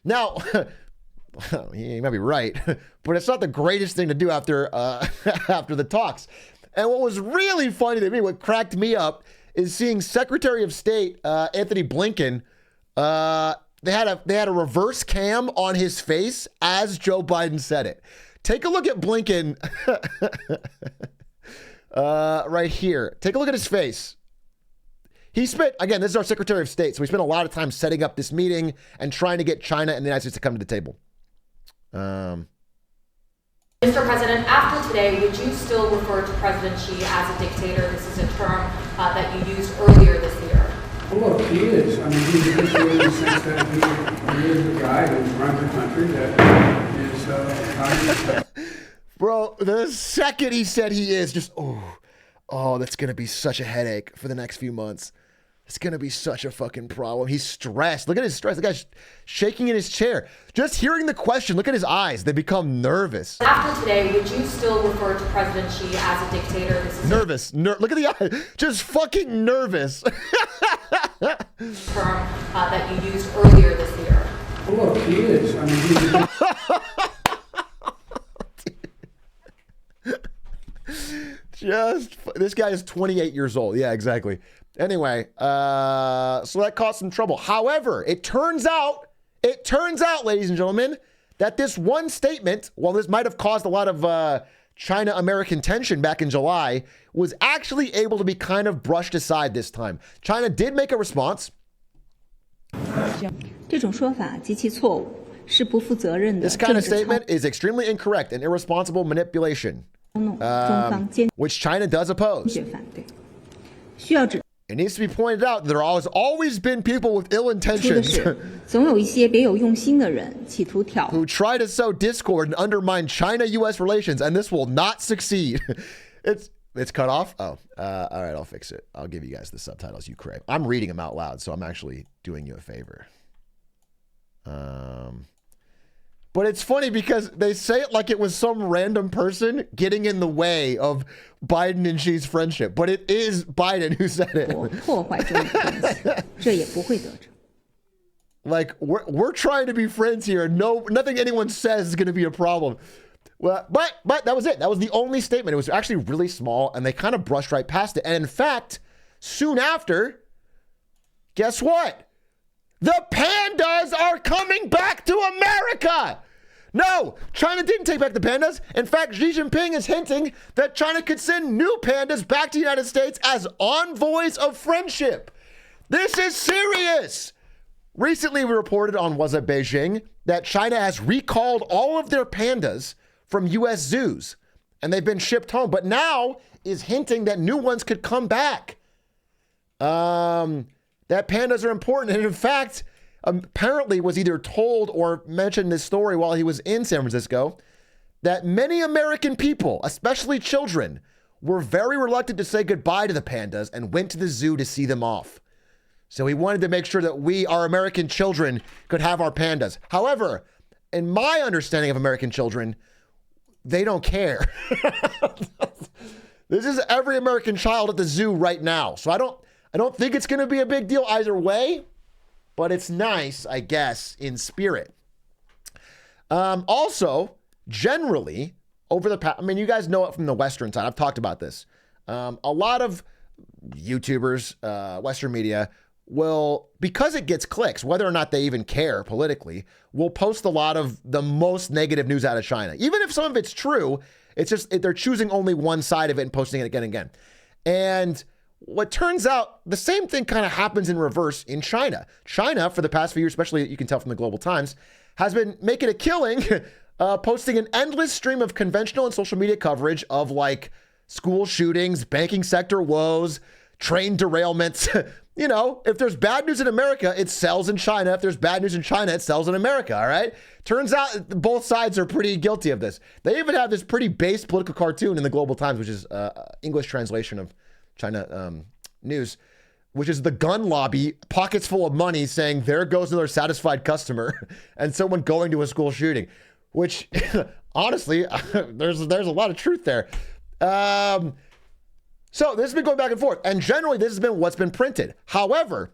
Now, he might be right, but it's not the greatest thing to do after after the talks. And what was really funny to me, what cracked me up, is seeing Secretary of State Anthony Blinken. They had a reverse cam on his face as Joe Biden said it. Take a look at Blinken right here. Take a look at his face. He spent, again, this is our Secretary of State, so we spent a lot of time setting up this meeting and trying to get China and the United States to come to the table. Mr. President, after today, would you still refer to President Xi as a dictator? This is a term that you used earlier this year. Well, look, he is. I mean, he's a dictator in the sense that he is the guy who runs a country that is communist. Bro, the second he said he is, just, oh, that's going to be such a headache for the next few months. It's going to be such a fucking problem. He's stressed. Look at his stress. The guy's shaking in his chair. Just hearing the question, look at his eyes. They become nervous. After today, would you still refer to President Xi as a dictator? This is nervous. Look at the eyes. Just fucking nervous. term that you used earlier this year. Well, look, he is. I mean, this guy is 28 years old. Yeah, exactly. Anyway, so that caused some trouble. However, it turns out, ladies and gentlemen, that this one statement, while this might have caused a lot of China-American tension back in July, was actually able to be kind of brushed aside this time. China did make a response. This kind of statement is extremely incorrect and irresponsible manipulation, which China does oppose. It needs to be pointed out that there has always been people with ill intentions who try to sow discord and undermine China-U.S. relations, and this will not succeed. It's cut off? Oh, all right, I'll fix it. I'll give you guys the subtitles you crave. I'm reading them out loud, so I'm actually doing you a favor. But it's funny because they say it like it was some random person getting in the way of Biden and Xi's friendship. But it is Biden who said it. Like, we're trying to be friends here. Nothing anyone says is going to be a problem. Well, but that was it. That was the only statement. It was actually really small, and they kind of brushed right past it. And in fact, soon after, guess what? The pandas are coming back to America. No, China didn't take back the pandas. In fact, Xi Jinping is hinting that China could send new pandas back to the United States as envoys of friendship. This is serious. Recently, we reported on Wazzup Beijing that China has recalled all of their pandas from U.S. zoos, and they've been shipped home, but now is hinting that new ones could come back. That pandas are important, and in fact, apparently was either told or mentioned this story while he was in San Francisco, that many American people, especially children, were very reluctant to say goodbye to the pandas and went to the zoo to see them off. So he wanted to make sure that we, our American children, could have our pandas. However, in my understanding of American children, they don't care. This is every American child at the zoo right now. So I don't think it's going to be a big deal either way, but it's nice, I guess, in spirit. Also, generally, over the past, I mean, you guys know it from the Western side. I've talked about this. A lot of YouTubers, Western media, will, because it gets clicks, whether or not they even care politically, will post a lot of the most negative news out of China. Even if some of it's true, it's just they're choosing only one side of it and posting it again and again. And what turns out, the same thing kind of happens in reverse in China. China, for the past few years, especially you can tell from the Global Times, has been making a killing, posting an endless stream of conventional and social media coverage of like school shootings, banking sector woes, train derailments. You know, if there's bad news in America, it sells in China. If there's bad news in China, it sells in America, all right? Turns out both sides are pretty guilty of this. They even have this pretty base political cartoon in the Global Times, which is English translation of China news, which is the gun lobby, pockets full of money, saying, there goes another satisfied customer, and someone going to a school shooting, which honestly, there's a lot of truth there. So this has been going back and forth, and generally this has been what's been printed. However,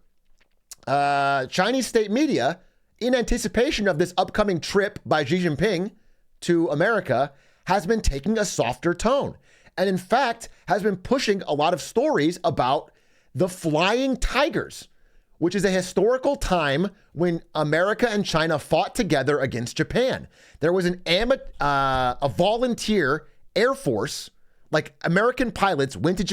Chinese state media, in anticipation of this upcoming trip by Xi Jinping to America, has been taking a softer tone, and in fact has been pushing a lot of stories about the Flying Tigers, which is a historical time when America and China fought together against Japan. There was a volunteer air force. Like American pilots went to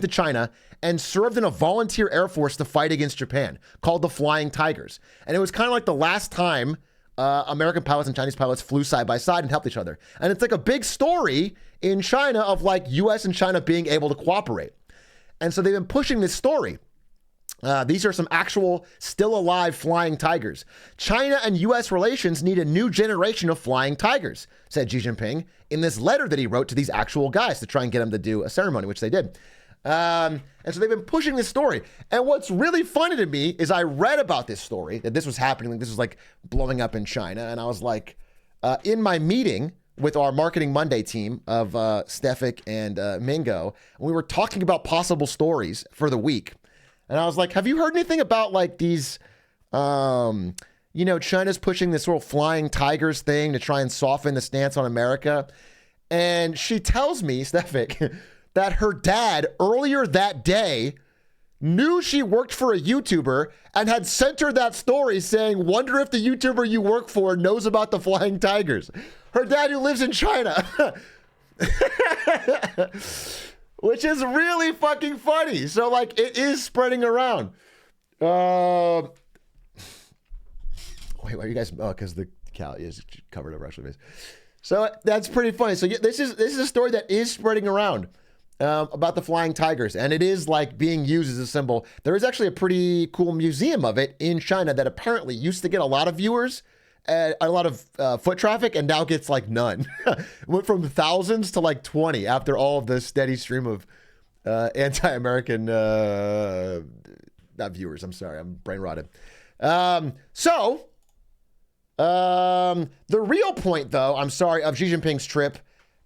China and served in a volunteer air force to fight against Japan called the Flying Tigers. And it was kind of like the last time American pilots and Chinese pilots flew side by side and helped each other. And it's like a big story in China of like US and China being able to cooperate. And so they've been pushing this story. These are some actual still alive flying tigers. China and U.S. relations need a new generation of flying tigers, said Xi Jinping in this letter that he wrote to these actual guys to try and get them to do a ceremony, which they did. And so they've been pushing this story. And what's really funny to me is I read about this story, that this was happening, like this was like blowing up in China. And I was like, in my meeting with our Marketing Monday team of Stefik and Mingo, we were talking about possible stories for the week. And I was like, have you heard anything about like these, China's pushing this sort of flying tigers thing to try and soften the stance on America? And she tells me, Stefik, that her dad earlier that day knew she worked for a YouTuber and had sent her that story saying, wonder if the YouTuber you work for knows about the flying tigers. Her dad who lives in China. Which is really fucking funny. So, like, it is spreading around. Wait, why are you guys? Oh, because the cow is covered over actually. So that's pretty funny. So this is a story that is spreading around about the flying tigers, and it is like being used as a symbol. There is actually a pretty cool museum of it in China that apparently used to get a lot of viewers. A lot of foot traffic, and now gets like none. Went from thousands to like 20 after all of the steady stream of anti-American not viewers. I'm sorry, I'm brain rotted. The real point, though, I'm sorry, of Xi Jinping's trip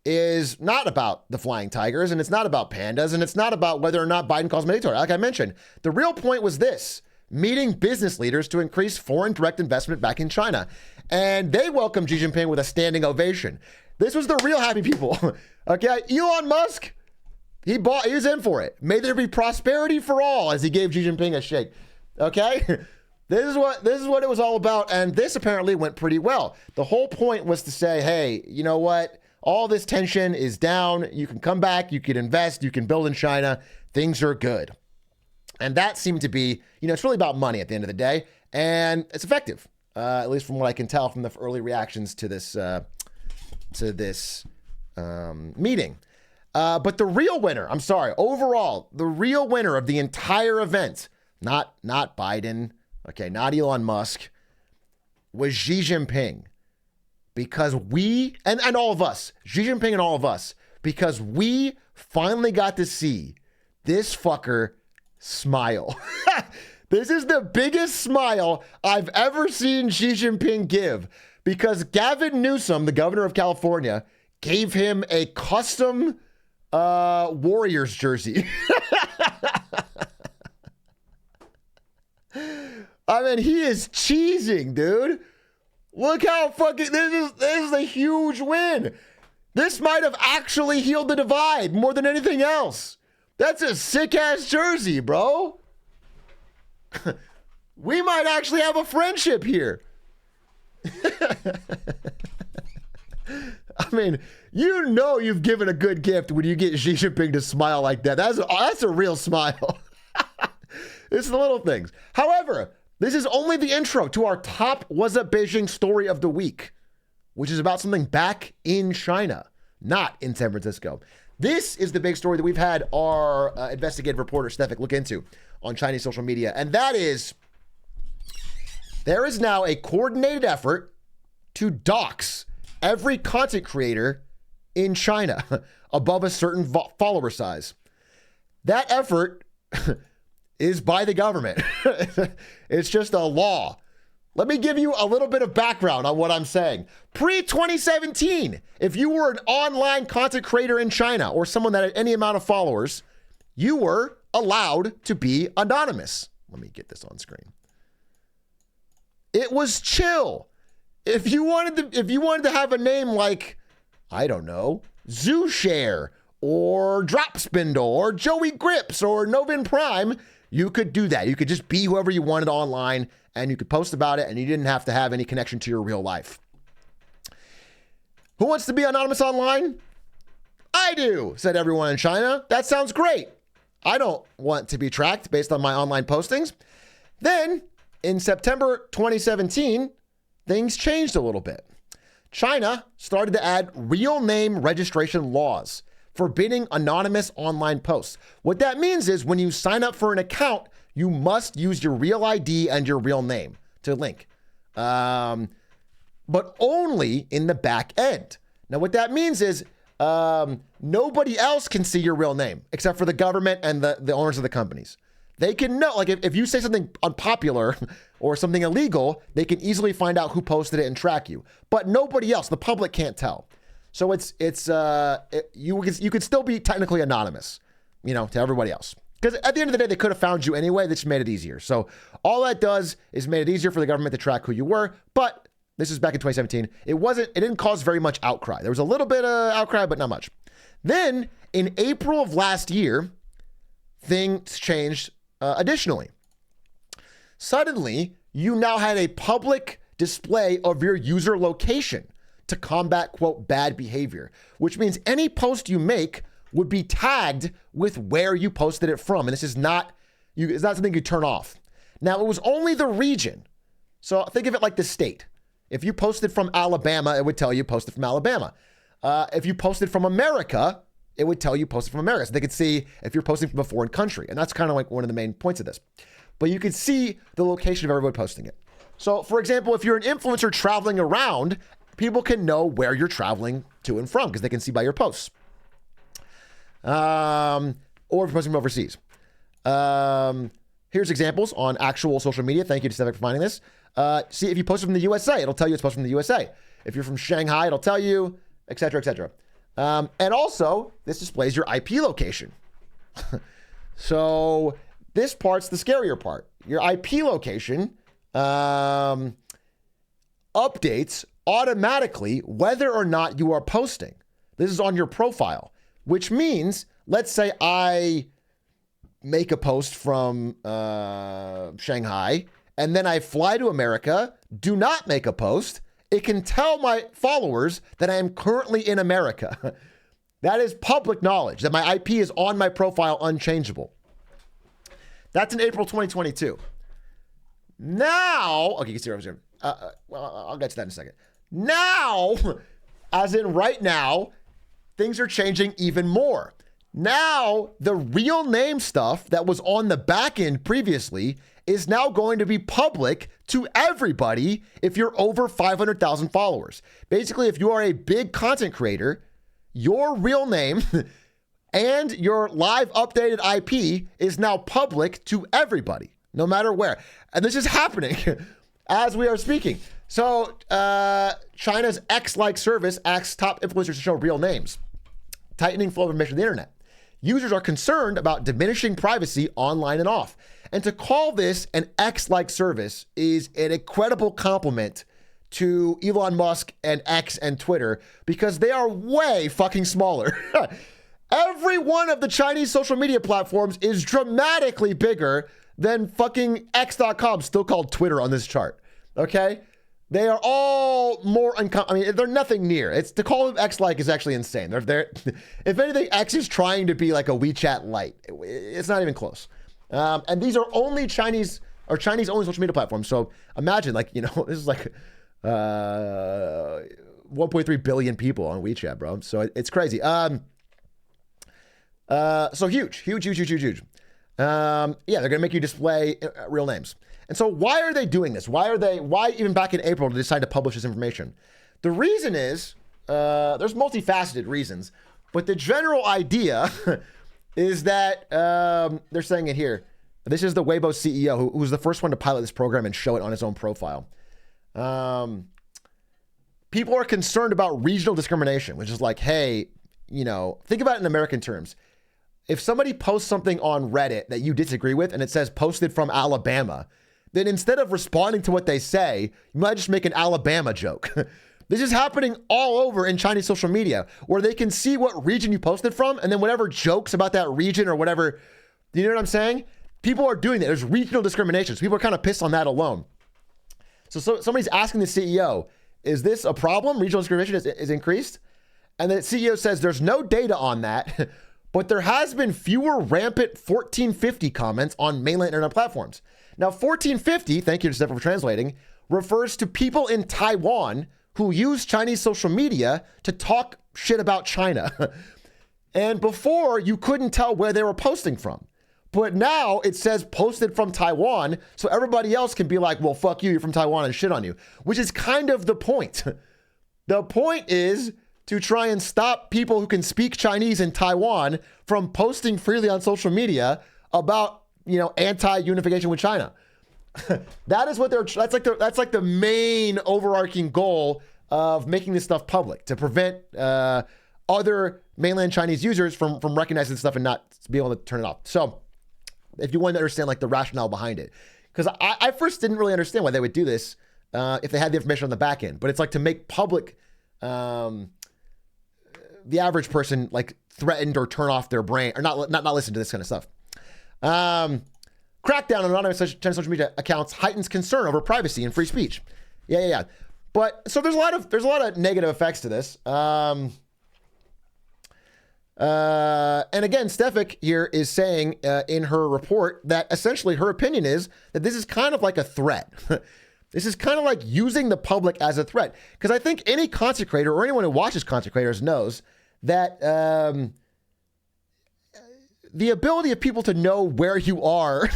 is not about the flying tigers, and it's not about pandas, and it's not about whether or not Biden calls mandatory. Like I mentioned, the real point was this: meeting business leaders to increase foreign direct investment back in China. And they welcomed Xi Jinping with a standing ovation. This was the real happy people. Okay, Elon Musk, he was in for it. May there be prosperity for all, as he gave Xi Jinping a shake. Okay? This is what it was all about, and this apparently went pretty well. The whole point was to say, hey, you know what? All this tension is down. You can come back, you can invest, you can build in China. Things are good. And that seemed to be, it's really about money at the end of the day, and it's effective, at least from what I can tell from the early reactions to this meeting. But the real winner, I'm sorry, overall, the real winner of the entire event, not Biden, okay, not Elon Musk, was Xi Jinping, because and all of us, Xi Jinping and all of us, because we finally got to see this fucker smile. This is the biggest smile I've ever seen Xi Jinping give, because Gavin Newsom, the governor of California, gave him a custom Warriors jersey. I mean, he is cheesing, dude. Look how fucking this is a huge win. This might have actually healed the divide more than anything else. That's a sick ass jersey, bro. We might actually have a friendship here. I mean, you know you've given a good gift when you get Xi Jinping to smile like that. That's a real smile. It's the little things. However, this is only the intro to our top Wazzup Beijing story of the week, which is about something back in China, not in San Francisco. This is the big story that we've had our investigative reporter, Stefik, look into on Chinese social media. And that is, there is now a coordinated effort to dox every content creator in China above a certain follower size. That effort is by the government. It's just a law. Let me give you a little bit of background on what I'm saying. Pre-2017, if you were an online content creator in China or someone that had any amount of followers, you were allowed to be anonymous. Let me get this on screen. It was chill. If you wanted to have a name like, I don't know, ZooShare or Dropspindle or Joey Grips or Novin Prime, you could do that. You could just be whoever you wanted online and you could post about it and you didn't have to have any connection to your real life. Who wants to be anonymous online? I do, said everyone in China. That sounds great. I don't want to be tracked based on my online postings. Then, in September 2017, things changed a little bit. China started to add real name registration laws, forbidding anonymous online posts. What that means is when you sign up for an account, you must use your real ID and your real name to link, but only in the back end. Now, what that means is nobody else can see your real name except for the government and the owners of the companies. They can know, like if you say something unpopular or something illegal, they can easily find out who posted it and track you. But nobody else, the public can't tell. So you could still be technically anonymous, to everybody else. Because at the end of the day, they could have found you anyway. They just made it easier. So all that does is made it easier for the government to track who you were. But this is back in 2017. It didn't cause very much outcry. There was a little bit of outcry, but not much. Then in April of last year, things changed additionally. Suddenly, you now had a public display of your user location to combat, quote, bad behavior, which means any post you make would be tagged with where you posted it from. And this is it's not something you turn off. Now, it was only the region. So think of it like the state. If you posted from Alabama, it would tell you posted from Alabama. If you posted from America, it would tell you posted from America. So they could see if you're posting from a foreign country. And that's kind of like one of the main points of this. But you could see the location of everybody posting it. So, for example, if you're an influencer traveling around, people can know where you're traveling to and from because they can see by your posts. Or if you're posting from overseas. Here's examples on actual social media. Thank you to Stefik for finding this. See, if you posted from the USA, it'll tell you it's posted from the USA. If you're from Shanghai, it'll tell you, et cetera, et cetera. And also, this displays your IP location. So this part's the scarier part. Your IP location updates automatically whether or not you are posting. This is on your profile, which means, let's say I make a post from Shanghai, and then I fly to America, do not make a post. It can tell my followers that I am currently in America. That is public knowledge, that my IP is on my profile unchangeable. That's in April 2022. Now, okay, you can see what I'm saying. Well, I'll get to that in a second. Now, as in right now, things are changing even more. Now, the real name stuff that was on the back end previously is now going to be public to everybody if you're over 500,000 followers. Basically, if you are a big content creator, your real name and your live updated IP is now public to everybody, no matter where. And this is happening as we are speaking. So China's X-like service asks top influencers to show real names, tightening flow of information on the internet. Users are concerned about diminishing privacy online and off. And to call this an X-like service is an incredible compliment to Elon Musk and X and Twitter, because they are way fucking smaller. Every one of the Chinese social media platforms is dramatically bigger than fucking X.com, still called Twitter on this chart. Okay? They are all more I mean, they're nothing near. It's to call them X-like is actually insane. They're if anything, X is trying to be like a WeChat light. It's not even close. And these are only Chinese only social media platforms. So imagine, like, you know, this is like 1.3 billion people on WeChat, bro. So it's crazy. So huge. Yeah, they're gonna make you display real names. And so why are they doing this? Why even back in April to decide to publish this information? The reason is, there's multifaceted reasons, but the general idea is that, they're saying it here. This is the Weibo CEO who was the first one to pilot this program and show it on his own profile. People are concerned about regional discrimination, which is like, hey, you know, think about it in American terms. If somebody posts something on Reddit that you disagree with and it says posted from Alabama, then instead of responding to what they say, you might just make an Alabama joke. This is happening all over in Chinese social media, where they can see what region you posted from, and then whatever jokes about that region or whatever, you know what I'm saying? People are doing that. There's regional discrimination. So people are kind of pissed on that alone. So somebody's asking the CEO, is this a problem? Regional discrimination is increased? And the CEO says there's no data on that, but there has been fewer rampant 1450 comments on mainland internet platforms. Now, 1450, thank you to Steph for translating, refers to people in Taiwan who use Chinese social media to talk shit about China. And before, you couldn't tell where they were posting from. But now it says posted from Taiwan, so everybody else can be like, well, fuck you, you're from Taiwan, and shit on you, which is kind of the point. The point is to try and stop people who can speak Chinese in Taiwan from posting freely on social media about, you know, anti-unification with China. That is what that's like the main overarching goal of making this stuff public, to prevent other mainland Chinese users from recognizing this stuff and not be able to turn it off. So if you want to understand like the rationale behind it, because I first didn't really understand why they would do this if they had the information on the back end, but it's like to make public the average person like threatened or turn off their brain or not listen to this kind of stuff. Crackdown on anonymous Chinese social media accounts heightens concern over privacy and free speech. Yeah. But so there's a lot of negative effects to this. And again, Stefik here is saying in her report that essentially her opinion is that this is kind of like a threat. This is kind of like using the public as a threat. Because I think any content creator or anyone who watches content creators knows that the ability of people to know where you are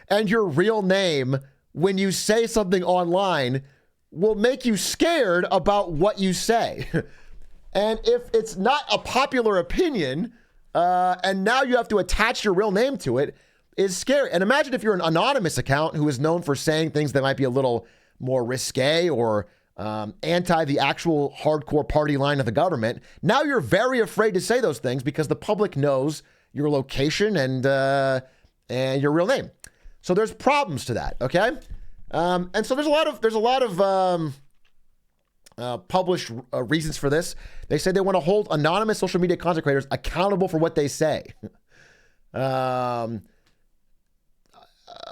and your real name when you say something online will make you scared about what you say. And if it's not a popular opinion, and now you have to attach your real name to it, is scary. And imagine if you're an anonymous account who is known for saying things that might be a little more risque or anti the actual hardcore party line of the government. Now you're very afraid to say those things because the public knows your location and your real name. So there's problems to that. Okay. And so there's a lot of published reasons for this. They say they want to hold anonymous social media content creators accountable for what they say.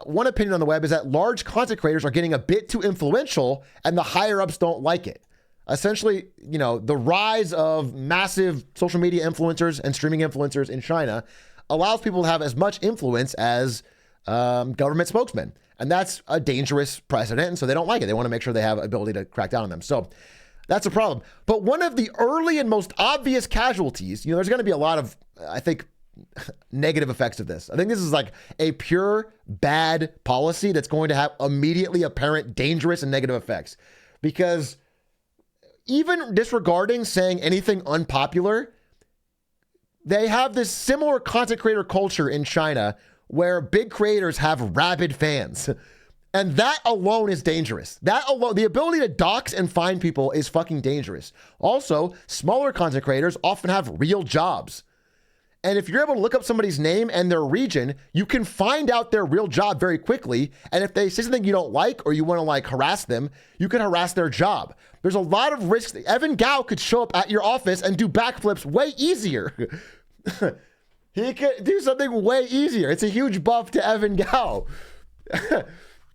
One opinion on the web is that large content creators are getting a bit too influential and the higher ups don't like it. Essentially, you know, the rise of massive social media influencers and streaming influencers in China allows people to have as much influence as government spokesmen. And that's a dangerous precedent. And so they don't like it. They want to make sure they have ability to crack down on them. So that's a problem. But one of the early and most obvious casualties, you know, there's going to be a lot of, I think, negative effects of this. I think this is like a pure bad policy that's going to have immediately apparent dangerous and negative effects. Because even disregarding saying anything unpopular, they have this similar content creator culture in China where big creators have rabid fans. And that alone is dangerous. That alone, the ability to dox and find people is fucking dangerous. Also, smaller content creators often have real jobs. And if you're able to look up somebody's name and their region, you can find out their real job very quickly. And if they say something you don't like or you want to like harass them, you can harass their job. There's a lot of risks. Evan Gao could show up at your office and do backflips way easier. He could do something way easier. It's a huge buff to Evan Gao.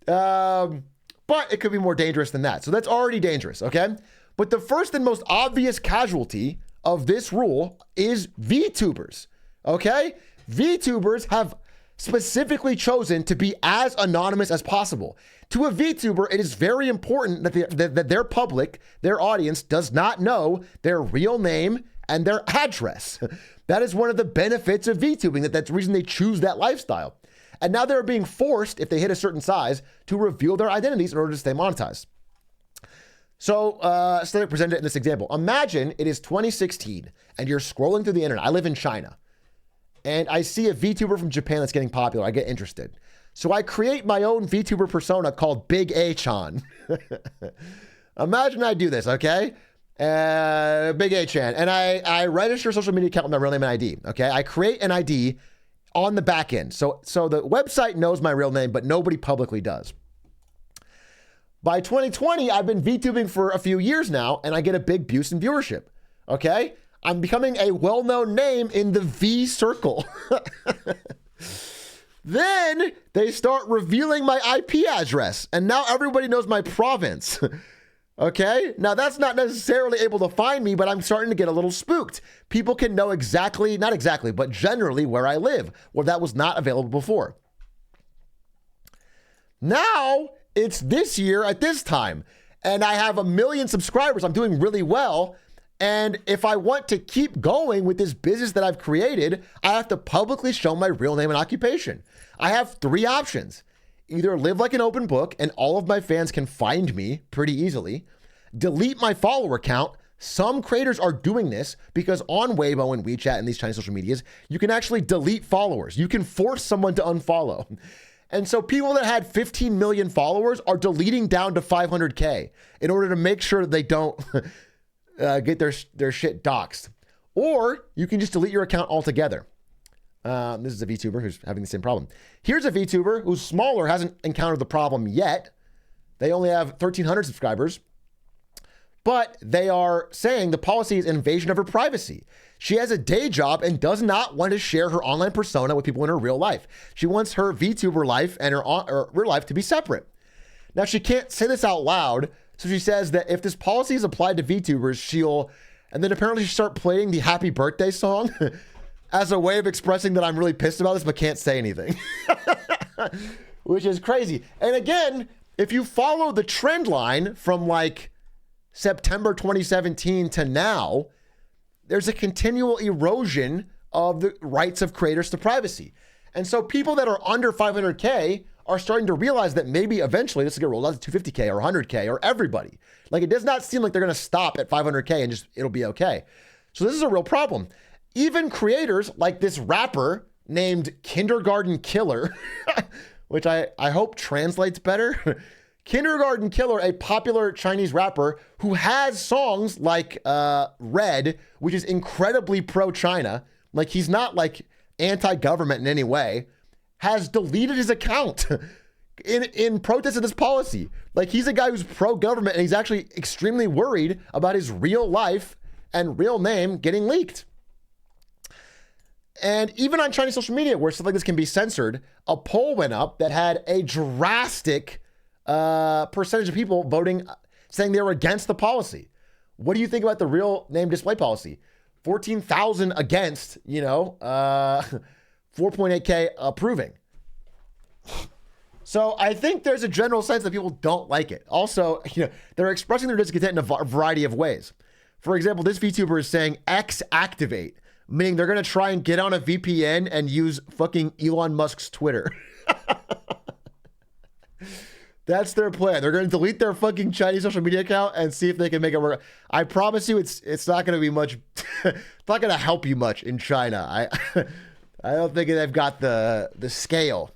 But it could be more dangerous than that. So that's already dangerous, okay? But the first and most obvious casualty of this rule is VTubers, okay? VTubers have specifically chosen to be as anonymous as possible. To a VTuber, it is very important that their public, their audience, does not know their real name and their address. That is one of the benefits of VTubing. That's the reason they choose that lifestyle. And now they're being forced, if they hit a certain size, to reveal their identities in order to stay monetized. So they present it in this example. Imagine it is 2016 and you're scrolling through the internet. I live in China and I see a VTuber from Japan that's getting popular. I get interested. So I create my own VTuber persona called Big A-chan. Imagine I do this, okay? Big A-chan. And I register a social media account with my real name and ID, okay? I create an ID on the back end. So the website knows my real name, but nobody publicly does. By 2020, I've been VTubing for a few years now, and I get a big boost in viewership, okay? I'm becoming a well-known name in the V circle. Then they start revealing my IP address, and now everybody knows my province. Okay, now that's not necessarily able to find me, but I'm starting to get a little spooked. People can know exactly, not exactly, but generally where I live, where that was not available before. Now it's this year at this time, and I have 1 million subscribers. I'm doing really well. And if I want to keep going with this business that I've created, I have to publicly show my real name and occupation. I have 3 options. Either live like an open book and all of my fans can find me pretty easily, delete my follower count. Some creators are doing this because on Weibo and WeChat and these Chinese social medias, you can actually delete followers. You can force someone to unfollow. And so people that had 15 million followers are deleting down to 500K in order to make sure that they don't get their shit doxxed. Or you can just delete your account altogether. This is a VTuber who's having the same problem. Here's a VTuber who's smaller, hasn't encountered the problem yet. They only have 1,300 subscribers, but they are saying the policy is invasion of her privacy. She has a day job and does not want to share her online persona with people in her real life. She wants her VTuber life and her real life to be separate. Now, she can't say this out loud, so she says that if this policy is applied to VTubers, and then apparently she start playing the happy birthday song as a way of expressing that I'm really pissed about this, but can't say anything, which is crazy. And again, if you follow the trend line from like September 2017 to now, there's a continual erosion of the rights of creators to privacy. And so people that are under 500K are starting to realize that maybe eventually this will get rolled out to 250K or 100K or everybody. Like, it does not seem like they're going to stop at 500K and just, it'll be okay. So this is a real problem. Even creators like this rapper named Kindergarten Killer, which I hope translates better. Kindergarten Killer, a popular Chinese rapper who has songs like Red, which is incredibly pro-China. Like, he's not like anti-government in any way, has deleted his account in protest of this policy. Like, he's a guy who's pro-government and he's actually extremely worried about his real life and real name getting leaked. And even on Chinese social media, where stuff like this can be censored, a poll went up that had a drastic percentage of people voting, saying they were against the policy. What do you think about the real name display policy? 14,000 against, 4.8K approving. So I think there's a general sense that people don't like it. Also, they're expressing their discontent in a variety of ways. For example, this VTuber is saying X activate, meaning they're going to try and get on a VPN and use fucking Elon Musk's Twitter. That's their plan. They're going to delete their fucking Chinese social media account and see if they can make it work. I promise you, it's not going to be much. It's not going to help you much in China. I don't think they've got the scale.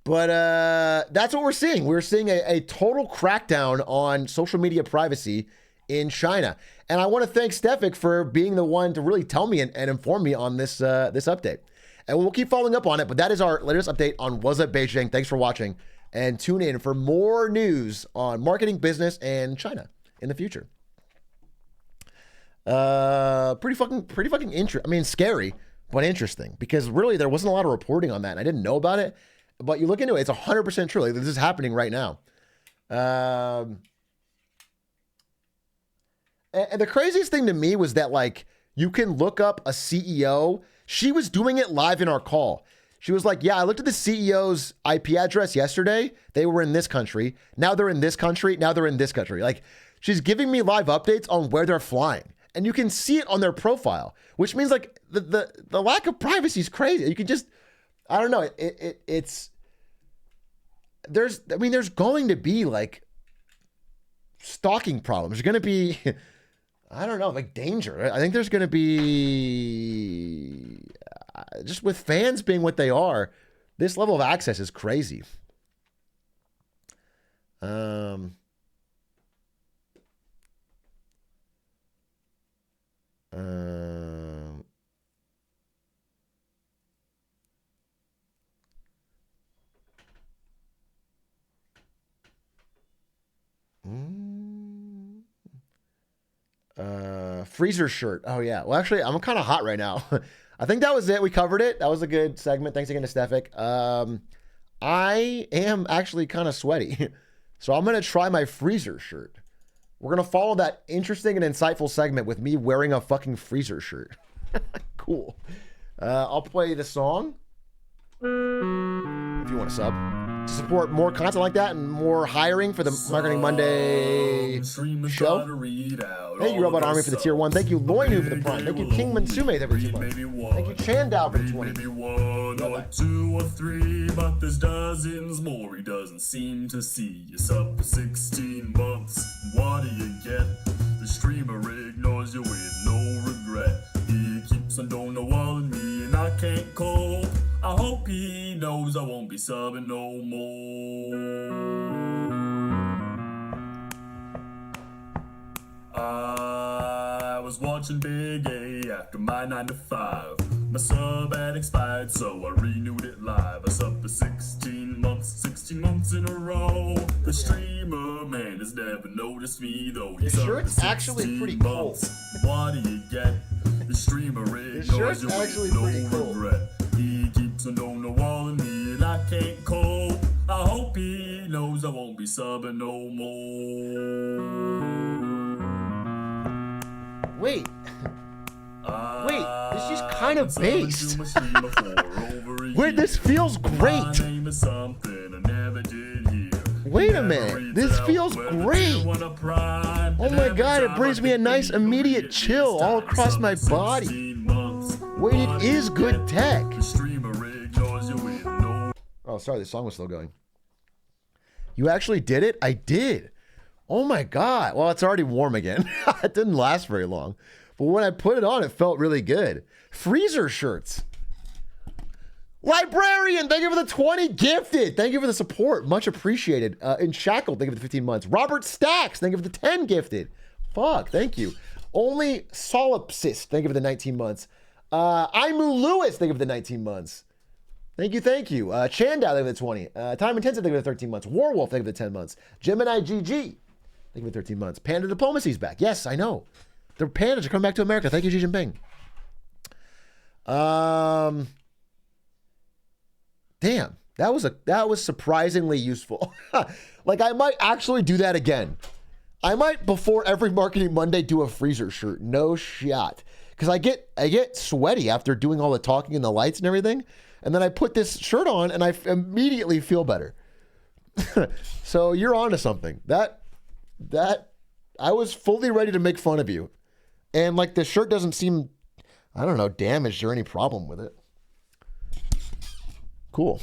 But that's what we're seeing. We're seeing a total crackdown on social media privacy in China. And I want to thank Stefik for being the one to really tell me and inform me on this this update. And we'll keep following up on it, but that is our latest update on Wazzup Beijing. Thanks for watching, and tune in for more news on marketing, business, and China in the future. Pretty fucking interesting. I mean, scary, but interesting, because really there wasn't a lot of reporting on that, and I didn't know about it. But you look into it, it's 100% true. Like, this is happening right now. And the craziest thing to me was that, like, you can look up a CEO. She was doing it live in our call. She was like, yeah, I looked at the CEO's IP address yesterday. They were in this country. Now they're in this country. Now they're in this country. Like, she's giving me live updates on where they're flying. And you can see it on their profile, which means, like, the lack of privacy is crazy. You can just, I don't know. There's going to be, like, stalking problems. There's going to be, I don't know, like, danger. I think there's going to be, just with fans being what they are, this level of access is crazy. Freezer shirt. Oh yeah. Well, actually, I'm kind of hot right now. I think that was it. We covered it. That was a good segment. Thanks again to Stefik. I am actually kind of sweaty, so I'm gonna try my freezer shirt. We're gonna follow that interesting and insightful segment with me wearing a fucking freezer shirt. Cool. I'll play the song if you want to sub to support more content like that and more hiring for the Marketing Monday show. Thank you, Robot Army, for the tier 1. Thank you, Loinu, for the prime. Thank you, King Mansume, every 2 months. Thank you, Chandow, for the 20. Maybe one or two or three, but there's dozens more. He doesn't seem to see. You're sub for 16 months. What do you get? The streamer ignores you with no regret. He keeps on stonewalling me, and I can't cope. I hope he knows I won't be subbing no more. I was watching Big A after my 9 to 5. My sub had expired, so I renewed it live. I subbed for 16 months in a row. The streamer, man, has never noticed me, though. His shirt's actually pretty cool. What do you get? The streamer ignores you with no regret. He keeps on stonewalling me, and I can't cope. I hope he knows I won't be subbing no more. Wait, this is kind of based. Wait, this feels great. Wait a minute, this feels great. Oh my god, it brings me a nice immediate chill all across my body. Wait, it is good tech. Oh, sorry, the song was still going. You actually did it? I did. Oh my god. Well, it's already warm again. It didn't last very long. But when I put it on, it felt really good. Freezer shirts. Librarian, thank you for the 20 gifted. Thank you for the support. Much appreciated. In Shackled, thank you for the 15 months. Robert Stacks, thank you for the 10 gifted. Fuck, thank you. Only Solipsist, thank you for the 19 months. Imu Lewis, thank you for the 19 months. Thank you, thank you. Chandow, thank you for the 20. Time Intensive, thank you for the 13 months. Warwolf, thank you for the 10 months. Gemini GG, thank you for the 13 months. Panda Diplomacy's back. Yes, I know. The pandas are coming back to America. Thank you, Xi Jinping. Damn, that was surprisingly useful. Like, I might actually do that again. I might, before every Marketing Monday, do a freezer shirt. No shot. Because I get sweaty after doing all the talking and the lights and everything. And then I put this shirt on and I immediately feel better. So you're onto something. That I was fully ready to make fun of you. And like, the shirt doesn't seem, I don't know, damaged or any problem with it. Cool.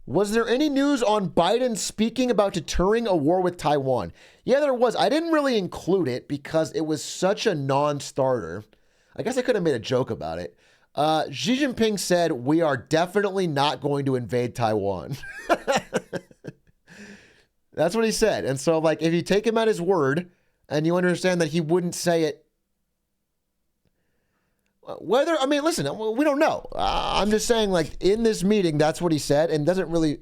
Was there any news on Biden speaking about deterring a war with Taiwan? Yeah, there was. I didn't really include it because it was such a non-starter. I guess I could have made a joke about it. Xi Jinping said, we are definitely not going to invade Taiwan. That's what he said. And so, like, if you take him at his word and you understand that he wouldn't say it, whether, I mean, listen, we don't know. I'm just saying, like, in this meeting, that's what he said, and doesn't really,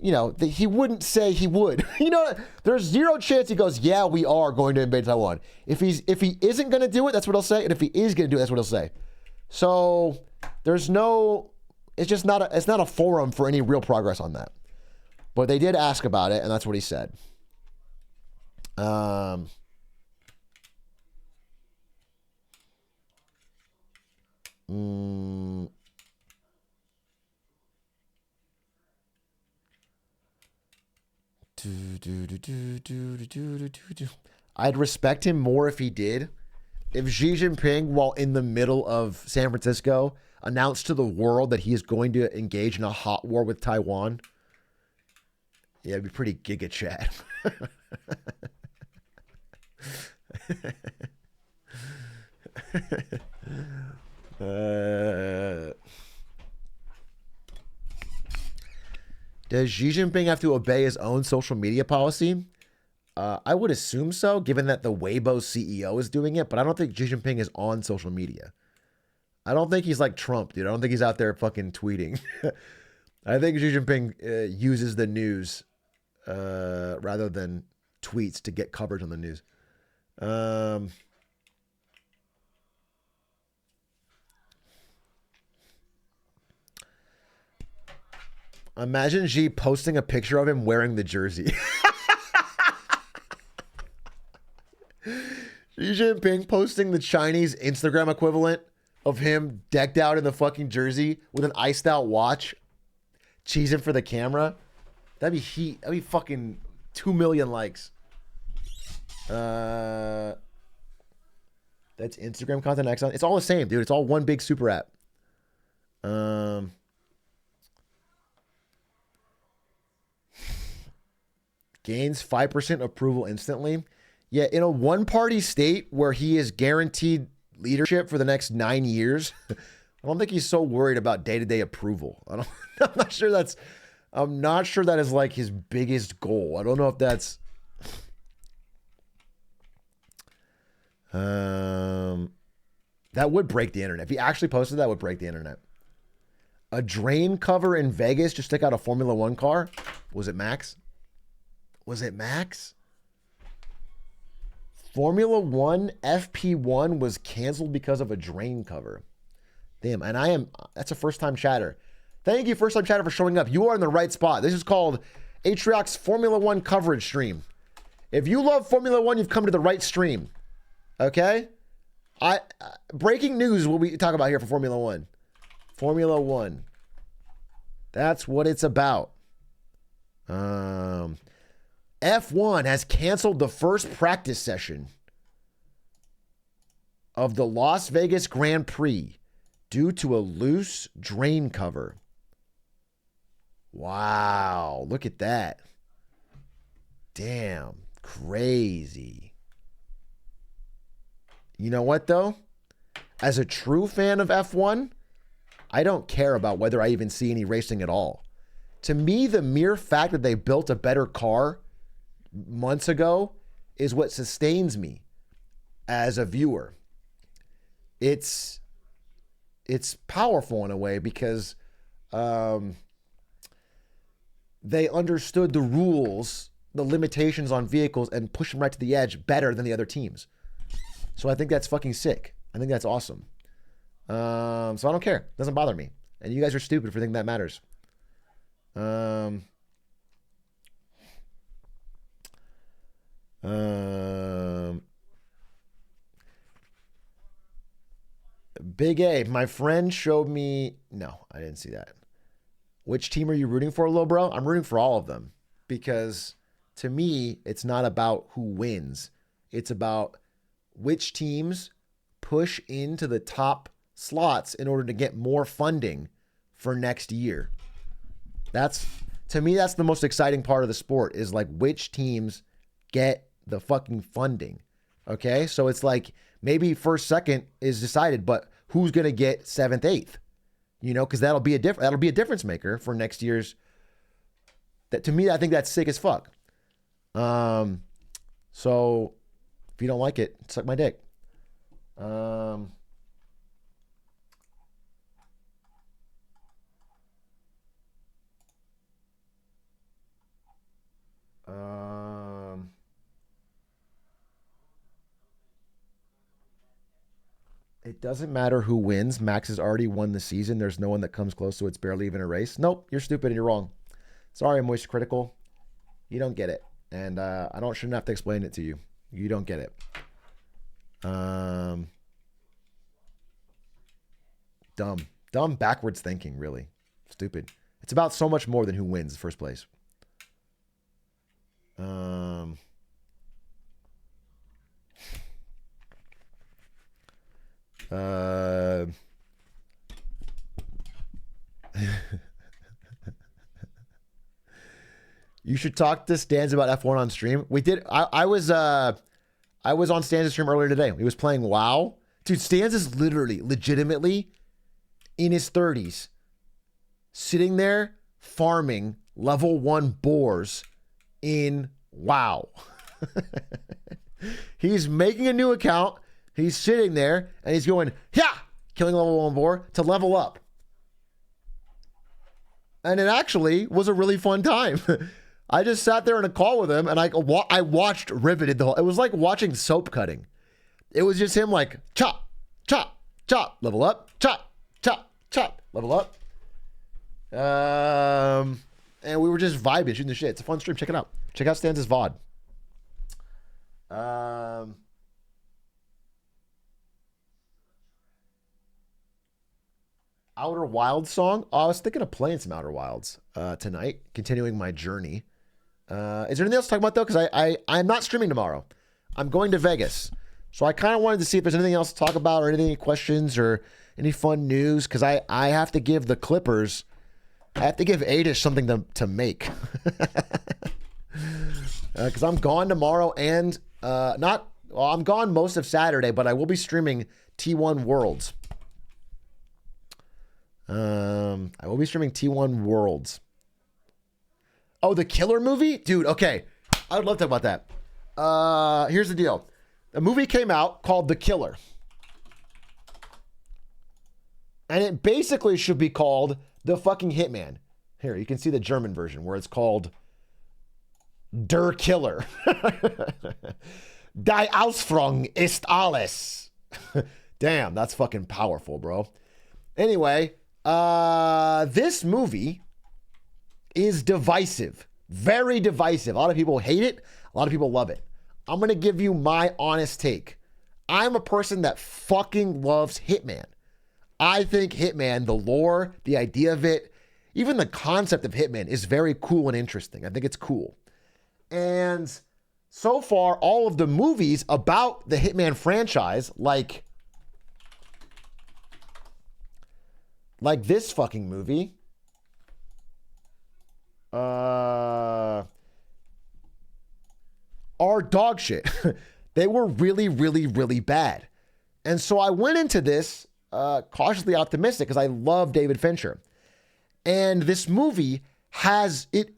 you know, he wouldn't say he would. You know, there's zero chance he goes, yeah, we are going to invade Taiwan. If he isn't going to do it, that's what he'll say. And if he is going to do it, that's what he'll say. So there's no, it's just not it's not a forum for any real progress on that. But they did ask about it, and that's what he said. I'd respect him more if he did. If Xi Jinping, while in the middle of San Francisco, announced to the world that he is going to engage in a hot war with Taiwan, yeah, it'd be pretty Giga Chad. Does Xi Jinping have to obey his own social media policy? I would assume so, given that the Weibo CEO is doing it, but I don't think Xi Jinping is on social media. I don't think he's like Trump, dude. I don't think he's out there fucking tweeting. I think Xi Jinping uses the news rather than tweets to get coverage on the news. Imagine Xi posting a picture of him wearing the jersey. Xi Jinping posting the Chinese Instagram equivalent of him decked out in the fucking jersey with an iced out watch, cheesing for the camera. That'd be heat. That'd be fucking 2 million likes. That's Instagram content. Excellent. It's all the same, dude. It's all one big super app. Gains 5% approval instantly. Yeah, in a one-party state where he is guaranteed leadership for the next 9 years, I don't think he's so worried about day-to-day approval. I'm not sure that is like his biggest goal. I don't know if that's that would break the internet. If he actually posted that, would break the internet. A drain cover in Vegas just took out a Formula One car. Was it Max? Was it Max? Formula One FP1 was canceled because of a drain cover. Damn, and that's a first-time chatter. Thank you, first-time chatter, for showing up. You are in the right spot. This is called Atrioc's Formula One coverage stream. If you love Formula One, you've come to the right stream. Okay? Breaking news is what we talk about here for Formula One. Formula One. That's what it's about. F1 has canceled the first practice session of the Las Vegas Grand Prix due to a loose drain cover. Wow, look at that. Damn, crazy. You know what, though? As a true fan of F1, I don't care about whether I even see any racing at all. To me, the mere fact that they built a better car months ago is what sustains me as a viewer. It's powerful in a way because they understood the rules, the limitations on vehicles, and pushed them right to the edge better than the other teams. So I think that's fucking sick. I think that's awesome. So I don't care. It doesn't bother me. And you guys are stupid for thinking that matters. Big A, my friend showed me. No, I didn't see that. Which team are you rooting for, Lil Bro? I'm rooting for all of them because to me, it's not about who wins. It's about which teams push into the top slots in order to get more funding for next year. To me, that's the most exciting part of the sport is like which teams get the fucking funding. Okay. So it's like Maybe first, second is decided, but who's going to get 7th, 8th? You know, because that'll be a difference maker for next year's. That to me, I think that's sick as fuck. So if you don't like it, suck my dick. It doesn't matter who wins. Max has already won the season. There's no one that comes close, so it's barely even a race. Nope, you're stupid and you're wrong. Sorry, I'm moist critical. You don't get it. And I shouldn't have to explain it to you. You don't get it. Dumb backwards thinking, really. Stupid. It's about so much more than who wins first place. You should talk to Stans about F1 on stream. We did. I was on Stans' stream earlier today. He was playing WoW. Dude, Stans is legitimately in his 30s, sitting there farming level 1 boars in WoW. He's making a new account. He's sitting there and he's going, yeah, killing level 1 boar to level up. And it actually was a really fun time. I just sat there in a call with him and I watched riveted the whole. It was like watching soap cutting. It was just him like chop, chop, chop, level up, chop, chop, chop, level up. And we were just vibing, shooting the shit. It's a fun stream. Check it out. Check out Stans' VOD. Outer Wilds song. Oh, I was thinking of playing some Outer Wilds tonight, continuing my journey. Is there anything else to talk about though? Because I'm not streaming tomorrow. I'm going to Vegas. So I kind of wanted to see if there's anything else to talk about or any questions or any fun news. Because I have to give the Clippers, I have to give Adish something to make. Because I'm gone tomorrow and I'm gone most of Saturday, but I will be streaming T1 Worlds. I will be streaming T1 Worlds. Oh, the Killer movie? Dude, okay. I would love to talk about that. Here's the deal. A movie came out called The Killer. And it basically should be called The Fucking Hitman. Here, you can see the German version where it's called Der Killer. Die Ausführung ist alles. Damn, that's fucking powerful, bro. Anyway, this movie is divisive. Very divisive. A lot of people hate it. A lot of people love it. I'm going to give you my honest take. I'm a person that fucking loves Hitman. I think Hitman, the lore, the idea of it, even the concept of Hitman is very cool and interesting. I think it's cool. And so far, all of the movies about the Hitman franchise, like this fucking movie, are dog shit. They were really, really, really bad. And so I went into this cautiously optimistic because I love David Fincher. And this movie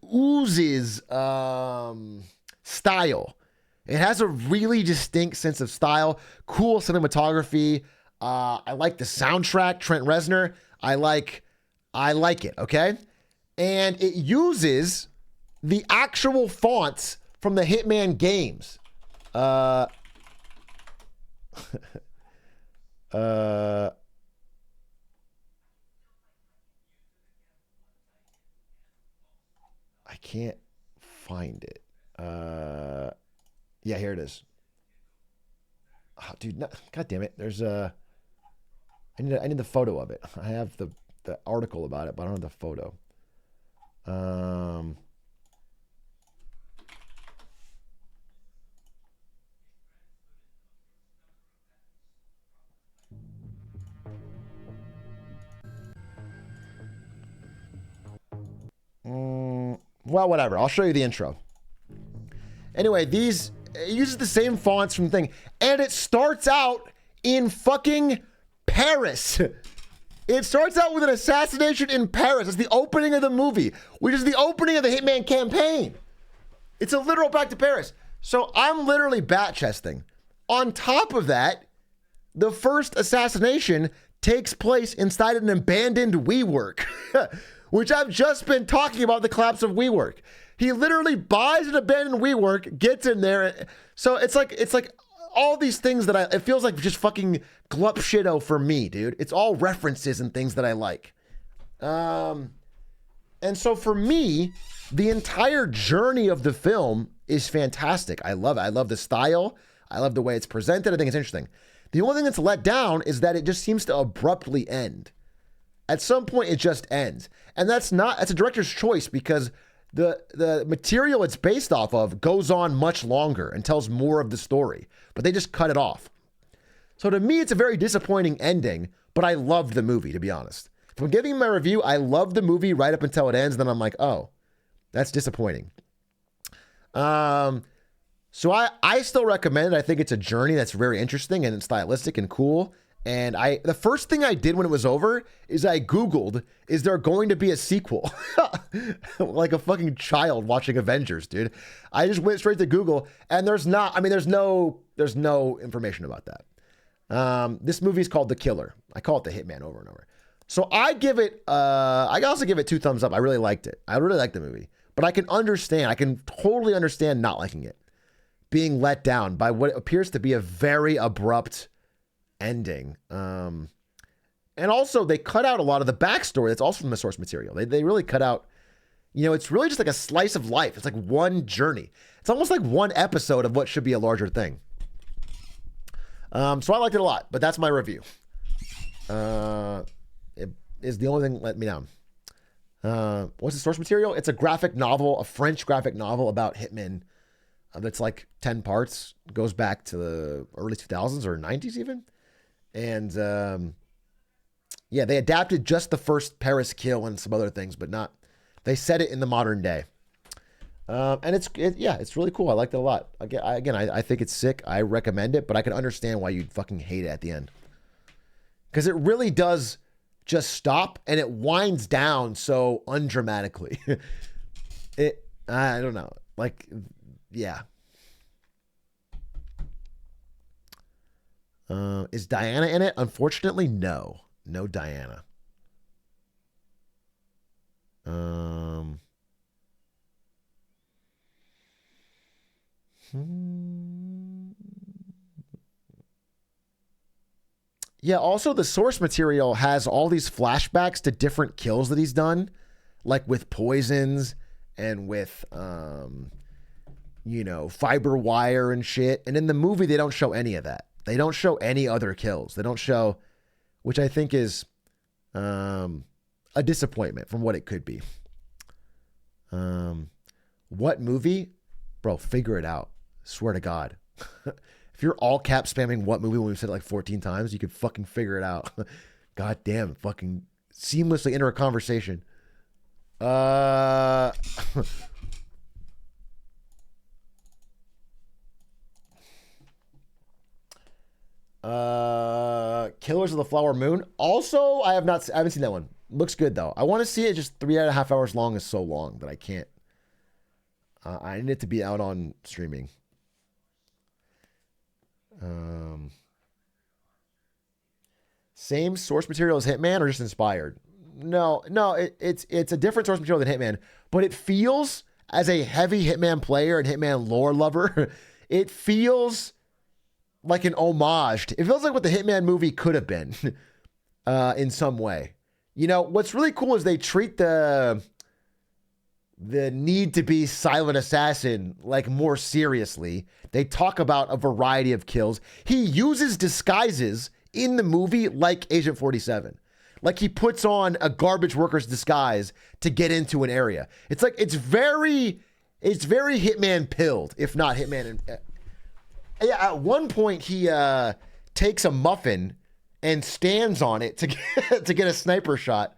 oozes style. It has a really distinct sense of style, cool cinematography. I like the soundtrack, Trent Reznor. I like it, okay? And it uses the actual fonts from the Hitman games. I can't find it. Yeah, here it is. Oh, dude, no, God damn it. There's I need the photo of it. I have the article about it, but I don't have the photo. Well, whatever. I'll show you the intro. Anyway, it uses the same fonts from the thing. And it starts out in fucking Paris. It starts out with an assassination in Paris. It's the opening of the movie, which is the opening of the Hitman campaign. It's a literal back to Paris. So I'm literally bat chesting. On top of that, the first assassination takes place inside an abandoned WeWork, which I've just been talking about, the collapse of WeWork. He literally buys an abandoned WeWork, gets in there. So it's like all these things that it feels like just fucking glup shitto for me, dude. It's all references and things that I like. And so for me, the entire journey of the film is fantastic. I love it. I love the style. I love the way it's presented. I think it's interesting. The only thing that's let down is that it just seems to abruptly end. At some point, it just ends. And that's a director's choice because the material it's based off of goes on much longer and tells more of the story, but they just cut it off. So to me, it's a very disappointing ending, but I loved the movie, to be honest. If I'm giving my review, I love the movie right up until it ends. Then I'm like, oh, that's disappointing. So I still recommend it. I think it's a journey that's very interesting and stylistic and cool. And the first thing I did when it was over is I Googled, is there going to be a sequel? Like a fucking child watching Avengers, dude. I just went straight to Google and there's no information about that. This movie is called The Killer. I call it The Hitman over and over. So I also give it 2 thumbs up. I really liked it. I really liked the movie, but I can totally understand not liking it, being let down by what appears to be a very abrupt ending. And also they cut out a lot of the backstory that's also from the source material. They really cut out, it's really just like a slice of life. It's like one journey. It's almost like one episode of what should be a larger thing. So I liked it a lot, but that's my review. It is the only thing that let me down. What's the source material? It's a graphic novel, a French graphic novel about hitmen. That's like 10 parts, goes back to the early 2000s or 90s even. And they adapted just the first Paris kill and some other things, but they set it in the modern day. And it's really cool. I liked it a lot. I think it's sick. I recommend it, but I can understand why you'd fucking hate it at the end. Because it really does just stop and it winds down so undramatically. I don't know. Yeah. Is Diana in it? Unfortunately, no. No Diana. Yeah, also the source material has all these flashbacks to different kills that he's done, like with poisons and with fiber wire and shit. And in the movie, they don't show any of that. They don't show any other kills. They don't show, which I think is a disappointment from what it could be. What movie? Bro, figure it out. Swear to God. If you're all cap spamming what movie when we've said it like 14 times, you could fucking figure it out. God damn, fucking seamlessly enter a conversation. Killers of the Flower Moon. Also, I haven't seen that one. Looks good though. I want to see it. Just 3.5 hours long is so long that I can't. I need it to be out on streaming. Same source material as Hitman or just inspired? No, it's a different source material than Hitman, but it feels, as a heavy Hitman player and Hitman lore lover, it feels like an homage. It feels like what the Hitman movie could have been in some way. What's really cool is they treat the need to be silent assassin like more seriously. They talk about a variety of kills. He uses disguises in the movie like Agent 47. Like he puts on a garbage worker's disguise to get into an area. It's like, it's very Hitman pilled, if not Hitman. Yeah, at one point he takes a muffin and stands on it to get a sniper shot.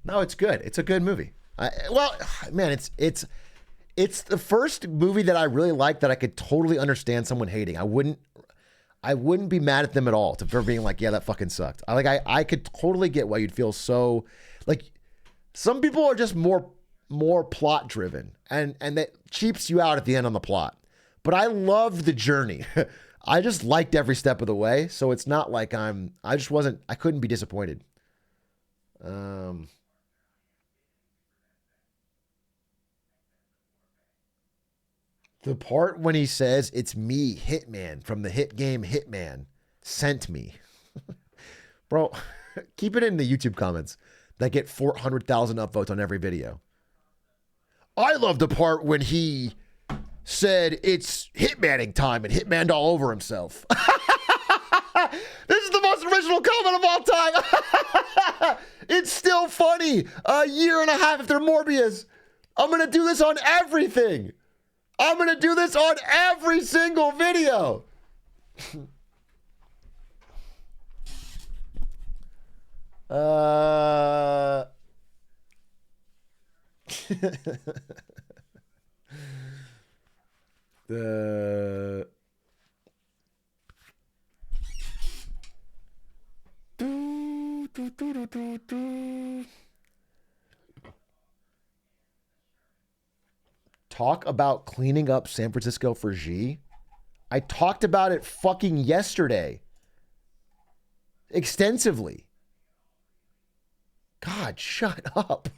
No, it's good. It's a good movie. Well, man, it's the first movie that I really like that I could totally understand someone hating. I wouldn't be mad at them at all for being like, yeah, that fucking sucked. I could totally get why you'd feel so like. Some people are just more plot driven, and that cheaps you out at the end on the plot. But I love the journey. I just liked every step of the way, so it's not like I couldn't be disappointed. The part when he says, "It's me, Hitman, from the hit game Hitman, sent me." Bro, keep it in the YouTube comments that get 400,000 upvotes on every video. I love the part when he said, "It's Hitmaning time," and Hitmaned all over himself. This is the most original comment of all time. It's still funny. A year and a half after Morbius. I'm going to do this on everything. I'm going to do this on every single video. Talk about cleaning up San Francisco for Xi. I talked about it fucking yesterday. Extensively. God, shut up.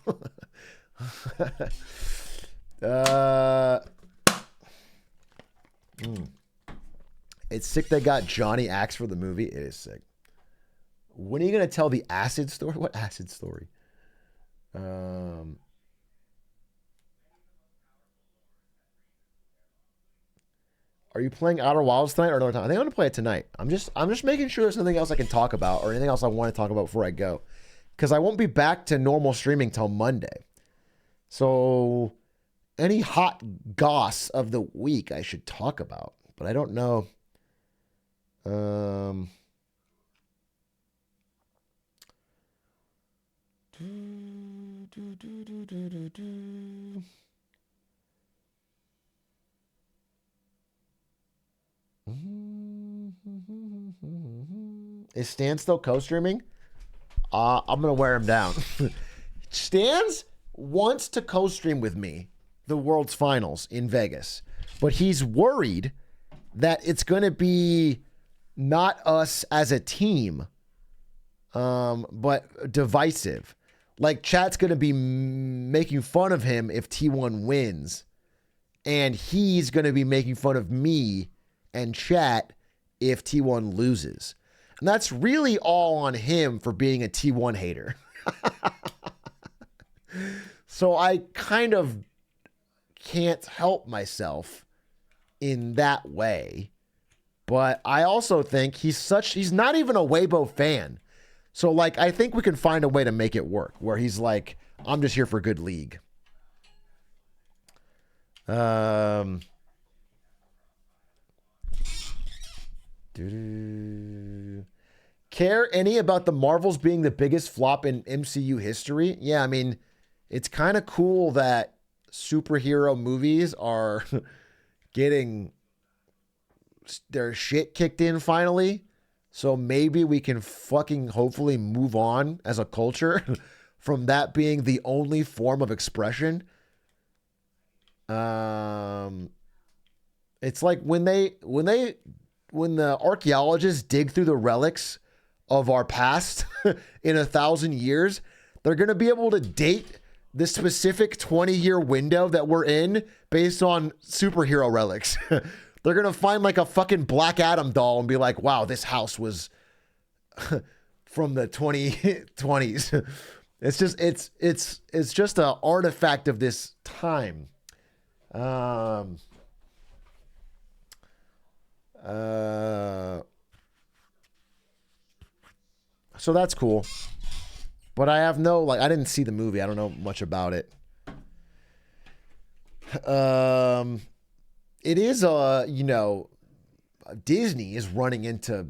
It's sick they got Johnny Axe for the movie. It is sick. When are you going to tell the acid story? What acid story? Are you playing Outer Wilds tonight or another time? I think I'm going to play it tonight. I'm just making sure there's something else I can talk about or anything else I want to talk about before I go. Because I won't be back to normal streaming till Monday. So any hot goss of the week I should talk about. But I don't know. Is Stan still co-streaming? I'm going to wear him down. Stan's wants to co-stream with me the World's Finals in Vegas, but he's worried that it's going to be not us as a team, but divisive. Like, chat's going to be making fun of him if T1 wins, and he's going to be making fun of me and chat if T1 loses. And that's really all on him for being a T1 hater. So I kind of can't help myself in that way. But I also think he's not even a Weibo fan. So, like, I think we can find a way to make it work where he's like, I'm just here for good league. Care any about the Marvels being the biggest flop in MCU history? Yeah, I mean, it's kind of cool that superhero movies are getting their shit kicked in finally. So maybe we can fucking hopefully move on as a culture from that being the only form of expression. It's like when the archaeologists dig through the relics of our past in 1,000 years, they're going to be able to date the specific 20-year window that we're in based on superhero relics. They're going to find like a fucking Black Adam doll and be like, wow, this house was from the 2020s. It's just an artifact of this time. So that's cool. But I have I didn't see the movie. I don't know much about it. It is, Disney is running into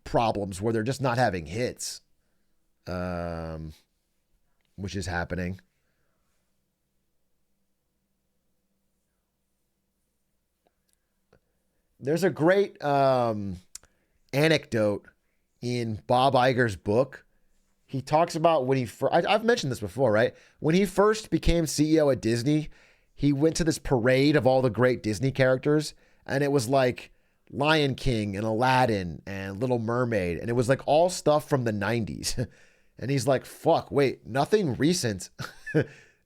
problems where they're just not having hits. which is happening. There's a great anecdote in Bob Iger's book. He talks about when he first, I've mentioned this before, right? When he first became CEO at Disney, he went to this parade of all the great Disney characters, and it was like Lion King and Aladdin and Little Mermaid, and it was like all stuff from the 90s. And he's like, fuck, wait, nothing recent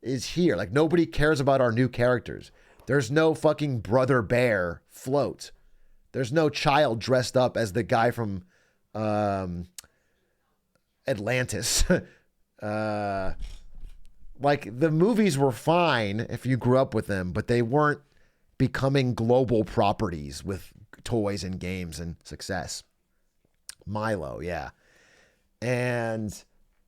is here. Like, nobody cares about our new characters. There's no fucking Brother Bear float. There's no child dressed up as the guy from Atlantis. Like, the movies were fine if you grew up with them, but they weren't becoming global properties with toys and games and success. Milo, yeah. And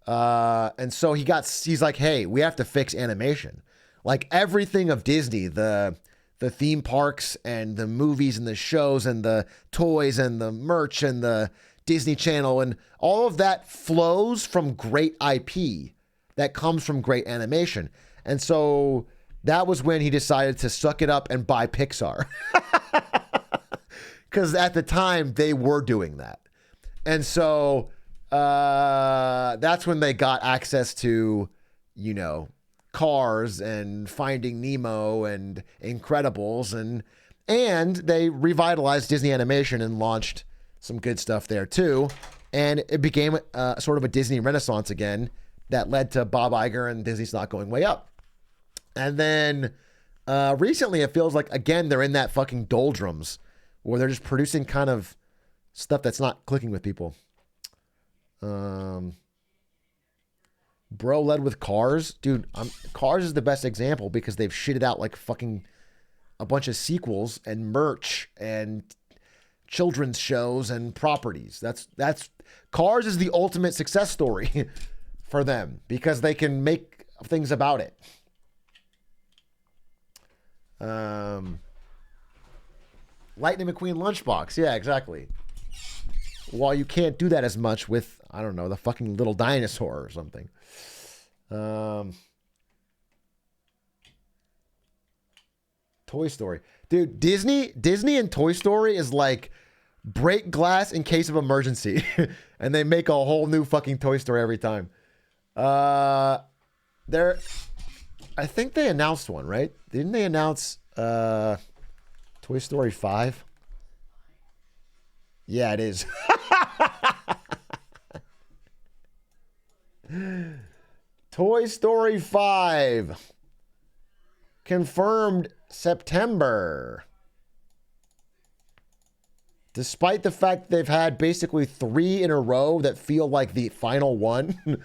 so he's like, hey, we have to fix animation. Like, everything of Disney, the theme parks and the movies and the shows and the toys and the merch and the Disney Channel and all of that flows from great IP that comes from great animation. And so that was when he decided to suck it up and buy Pixar. Because at the time, they were doing that. And so that's when they got access to, you know, Cars and Finding Nemo and Incredibles. And they revitalized Disney animation and launched some good stuff there too. And it became sort of a Disney renaissance again that led to Bob Iger and Disney stock going way up. And then recently it feels like, again, they're in that fucking doldrums where they're just producing kind of stuff that's not clicking with people. Bro led with Cars. Dude, Cars is the best example because they've shitted out like fucking a bunch of sequels and merch and children's shows and properties. That's Cars is the ultimate success story for them because they can make things about it. Lightning McQueen Lunchbox. Yeah, exactly. While you can't do that as much with, I don't know, the fucking little dinosaur or something. Toy Story. Dude, Disney and Toy Story is like break glass in case of emergency. And they make a whole new fucking Toy Story every time. I think they announced one, right? Didn't they announce Toy Story 5? Yeah, it is. Toy Story 5. Confirmed September. Despite the fact they've had basically 3 in a row that feel like the final one,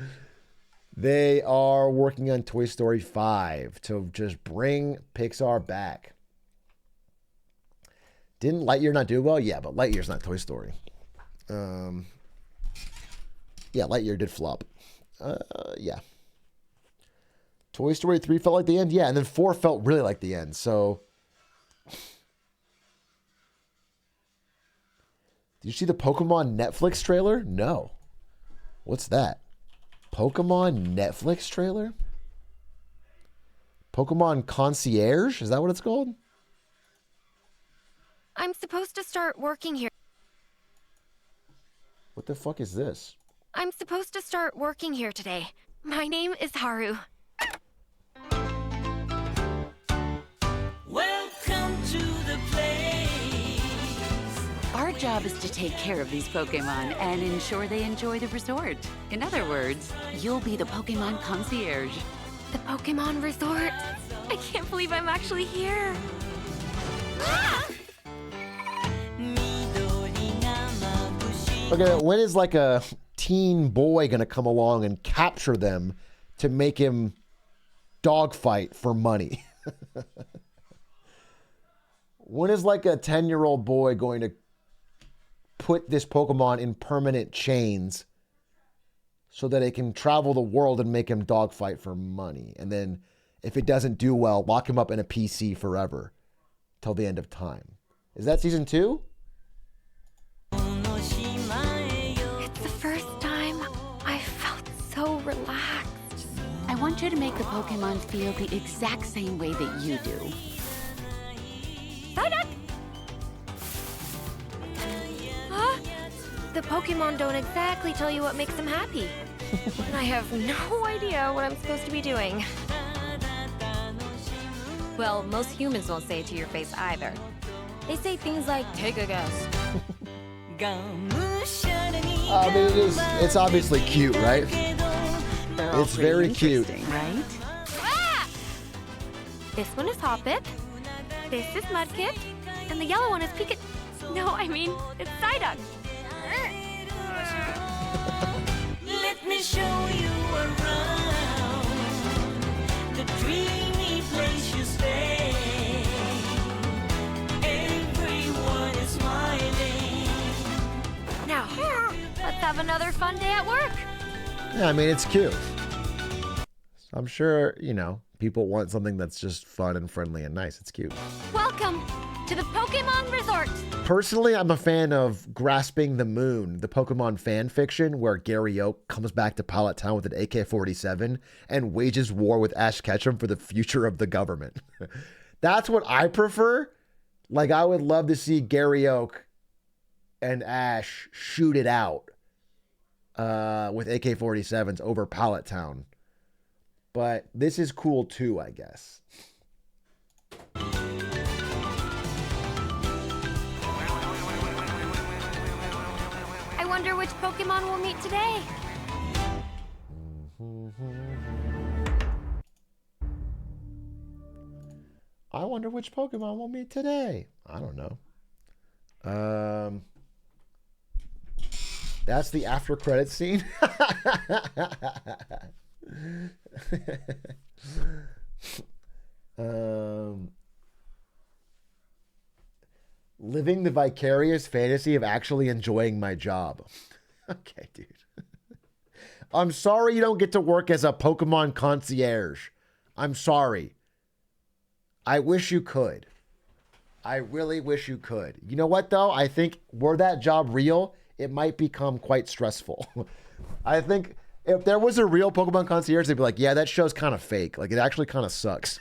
they are working on Toy Story 5 to just bring Pixar back. Didn't Lightyear not do well? Yeah, but Lightyear's not Toy Story. Yeah, Lightyear did flop. Yeah. Toy Story 3 felt like the end? Yeah, and then 4 felt really like the end, so... Did you see the Pokemon Netflix trailer? No. What's that? Pokemon Netflix trailer? Pokemon Concierge? Is that what it's called? I'm supposed to start working here. What the fuck is this? I'm supposed to start working here today. My name is Haru. Welcome to the place. Our job is to take care of these Pokemon and ensure they enjoy the resort. In other words, you'll be the Pokemon concierge. The Pokemon Resort? I can't believe I'm actually here. Ah! Okay, when is like a teen boy gonna come along and capture them to make him dogfight for money? When is like a 10-year-old boy going to put this Pokemon in permanent chains so that it can travel the world and make him dogfight for money? And then if it doesn't do well, lock him up in a PC forever till the end of time. Is that season 2? It's the first time I felt so relaxed. should make the Pokemon feel the exact same way that you do. Psyduck! Huh? The Pokemon don't exactly tell you what makes them happy. I have no idea what I'm supposed to be doing. Well, most humans don't say it to your face either. They say things like, take a guess. I mean, it's obviously cute, right? It's very cute. Right? Ah! This one is Hoppip. This is Mudkip. And the yellow one is Pikachu. No, I mean, it's Psyduck. Let me show you around the dreamy place you stay. Everyone is smiling. Now, let's have another fun day at work. Yeah, I mean, it's cute. I'm sure, you know, people want something that's just fun and friendly and nice. It's cute. Welcome to the Pokemon Resort. Personally, I'm a fan of Grasping the Moon, the Pokemon fan fiction where Gary Oak comes back to Pallet Town with an AK-47 and wages war with Ash Ketchum for the future of the government. That's what I prefer. Like, I would love to see Gary Oak and Ash shoot it out with AK-47s over Pallet Town. But this is cool too, I guess. I wonder which Pokemon we'll meet today. I wonder which Pokemon we'll meet today. I don't know. That's the after credits scene. Living the vicarious fantasy of actually enjoying my job. Okay, dude. I'm sorry you don't get to work as a Pokemon concierge. I'm sorry. I wish you could. I really wish you could. You know what, though? I think were that job real, it might become quite stressful. I think if there was a real Pokemon concierge, they'd be like, yeah, that show's kind of fake. Like, it actually kind of sucks.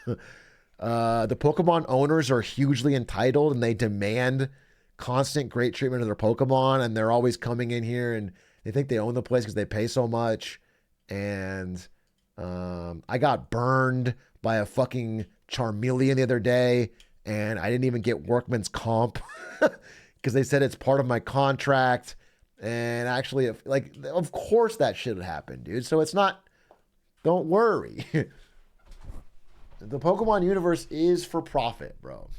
The Pokemon owners are hugely entitled and they demand constant great treatment of their Pokemon. And they're always coming in here and they think they own the place because they pay so much. And I got burned by a fucking Charmeleon the other day. And I didn't even get workman's comp because they said it's part of my contract. And actually, like, of course that shit would happen, dude. So it's not, don't worry. The Pokemon universe is for profit, bro.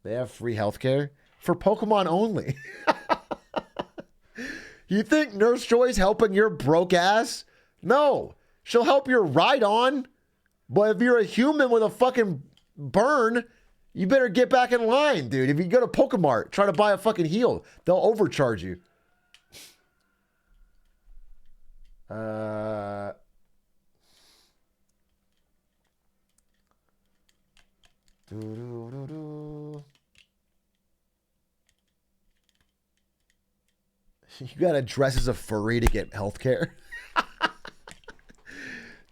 They have free healthcare for Pokemon only. You think Nurse Joy's helping your broke ass? No, she'll help your Rhydon. But if you're a human with a fucking burn, you better get back in line, dude. If you go to Pokemart, try to buy a fucking heal, they'll overcharge you. You gotta dress as a furry to get healthcare.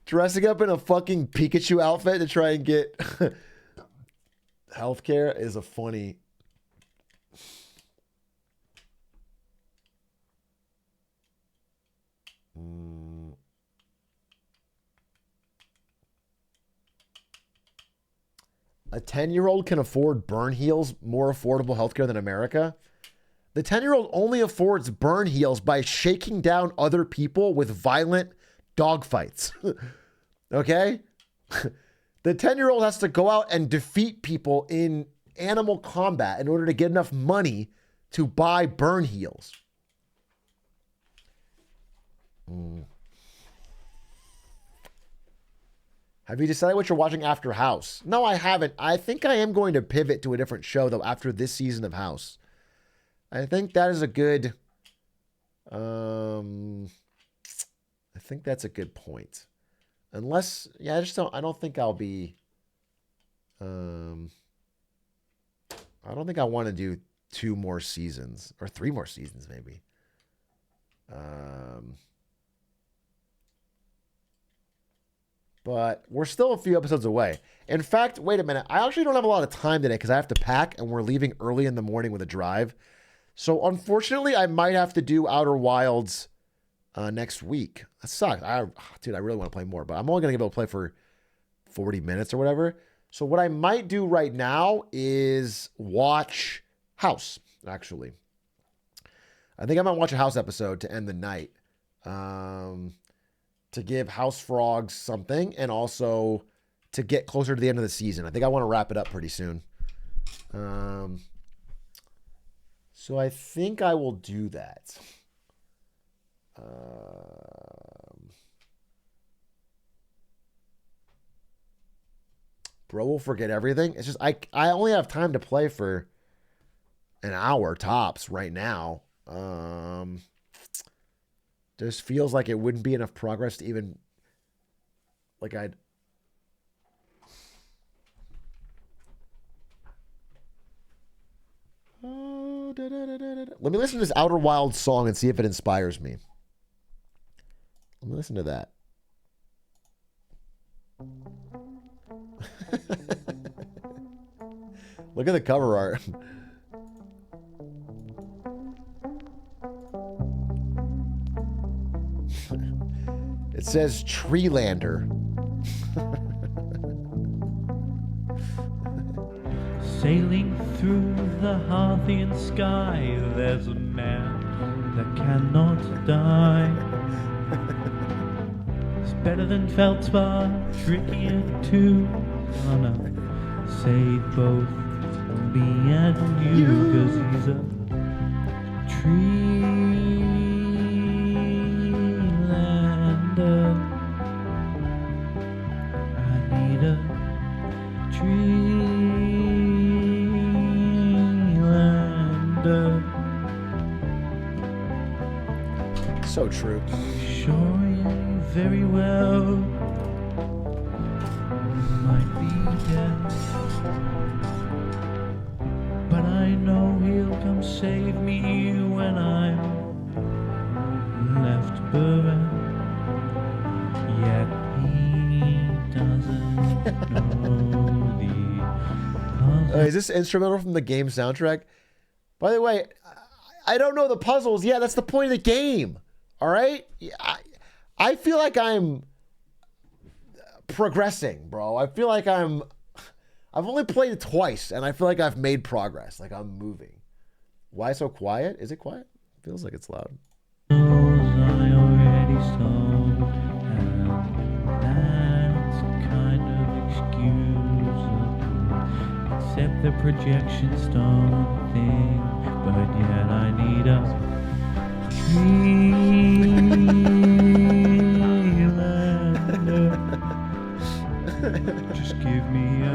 Dressing up in a fucking Pikachu outfit to try and get healthcare is a funny. A 10-year-old can afford burn heals, more affordable healthcare than America. The 10-year-old only affords burn heals by shaking down other people with violent dogfights. Okay? The 10-year-old has to go out and defeat people in animal combat in order to get enough money to buy burn heals. Have you decided what you're watching after House? No, I haven't. I think I am going to pivot to a different show, though, after this season of House. I think that is a good... I think that's a good point. Unless, yeah, I don't think I'll be, I don't think I want to do 2 more seasons or 3 more seasons, maybe. But we're still a few episodes away. In fact, wait a minute. I actually don't have a lot of time today because I have to pack and we're leaving early in the morning with a drive. So unfortunately, I might have to do Outer Wilds next week. That sucks. Dude, I really want to play more, but I'm only going to be able to play for 40 minutes or whatever. So what I might do right now is watch House, actually. I think I might watch a House episode to end the night. To give House Frogs something and also to get closer to the end of the season. I think I want to wrap it up pretty soon. So I think I will do that. Bro will forget everything. It's just I only have time to play for an hour tops right now. Just feels like it wouldn't be enough progress to even like I'd. Let me listen to this Outer Wilds song and see if it inspires me. Let me listen to that. Look at the cover art. It says Treelander. Sailing through the Harthian sky, there's a man that cannot die. It's better than Feldspar, trickier too. Oh no, say both me and you, 'cause he's a Treelander. I need a Treelander. So true. Sure you very well might be dead, but I know he'll come save me when I'm left bereft. Yet he doesn't know the puzzle. Is this instrumental from the game soundtrack? By the way, I don't know the puzzles. Yeah, that's the point of the game. All right? I feel like I'm progressing, bro. I feel like I've only played it twice, and I feel like I've made progress. Like I'm moving. Why so quiet? Is it quiet? Feels like it's loud. I already sold, and that's kind of excusable, except the projection stone thing. But yet I need a Treelander. Just give me a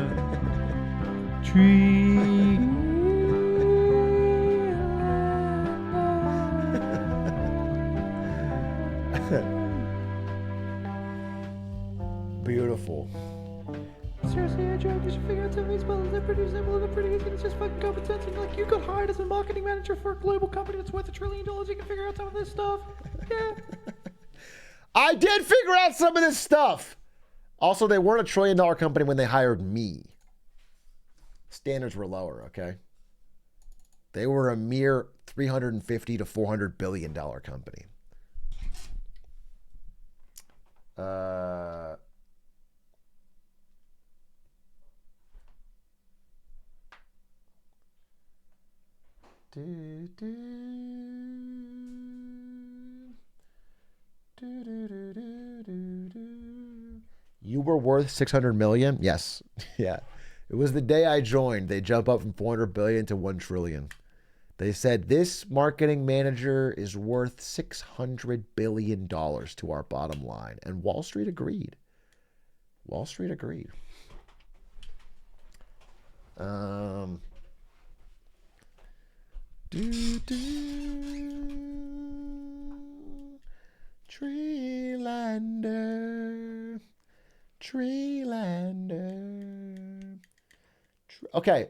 Beautiful. Seriously, I tried. You should figure out some of these puzzles. They're pretty simple and they're pretty easy. It's just fucking common sense. And like, you got hired as a marketing manager for a global company that's worth $1 trillion. You can figure out some of this stuff. Yeah. I did figure out some of this stuff. Also, they weren't $1 trillion company when they hired me. Standards were lower, okay? They were a mere $350 to $400 billion company. You were worth 600 million? Yes. Yeah. It was the day I joined. They jump up from 400 billion to 1 trillion. They said this marketing manager is worth $600 billion to our bottom line. And Wall Street agreed. Wall Street agreed. Treelander. Treelander. Okay.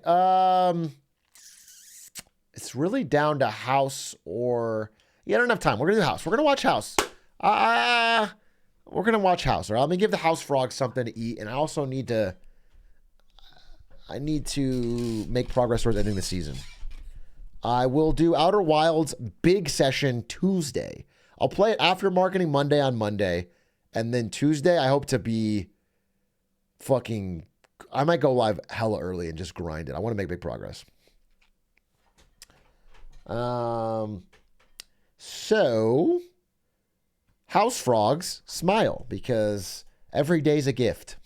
It's really down to House or... Yeah, I don't have time. We're going to do House. We're going to watch House. We're going to watch House. All right? Let me give the House Frogs something to eat. And I also need to... I need to make progress towards ending the season. I will do Outer Wilds big session Tuesday. I'll play it after Marketing Monday on Monday. And then Tuesday, I hope to be fucking... I might go live hella early and just grind it. I want to make big progress. So, House Frogs, smile, because every day's a gift.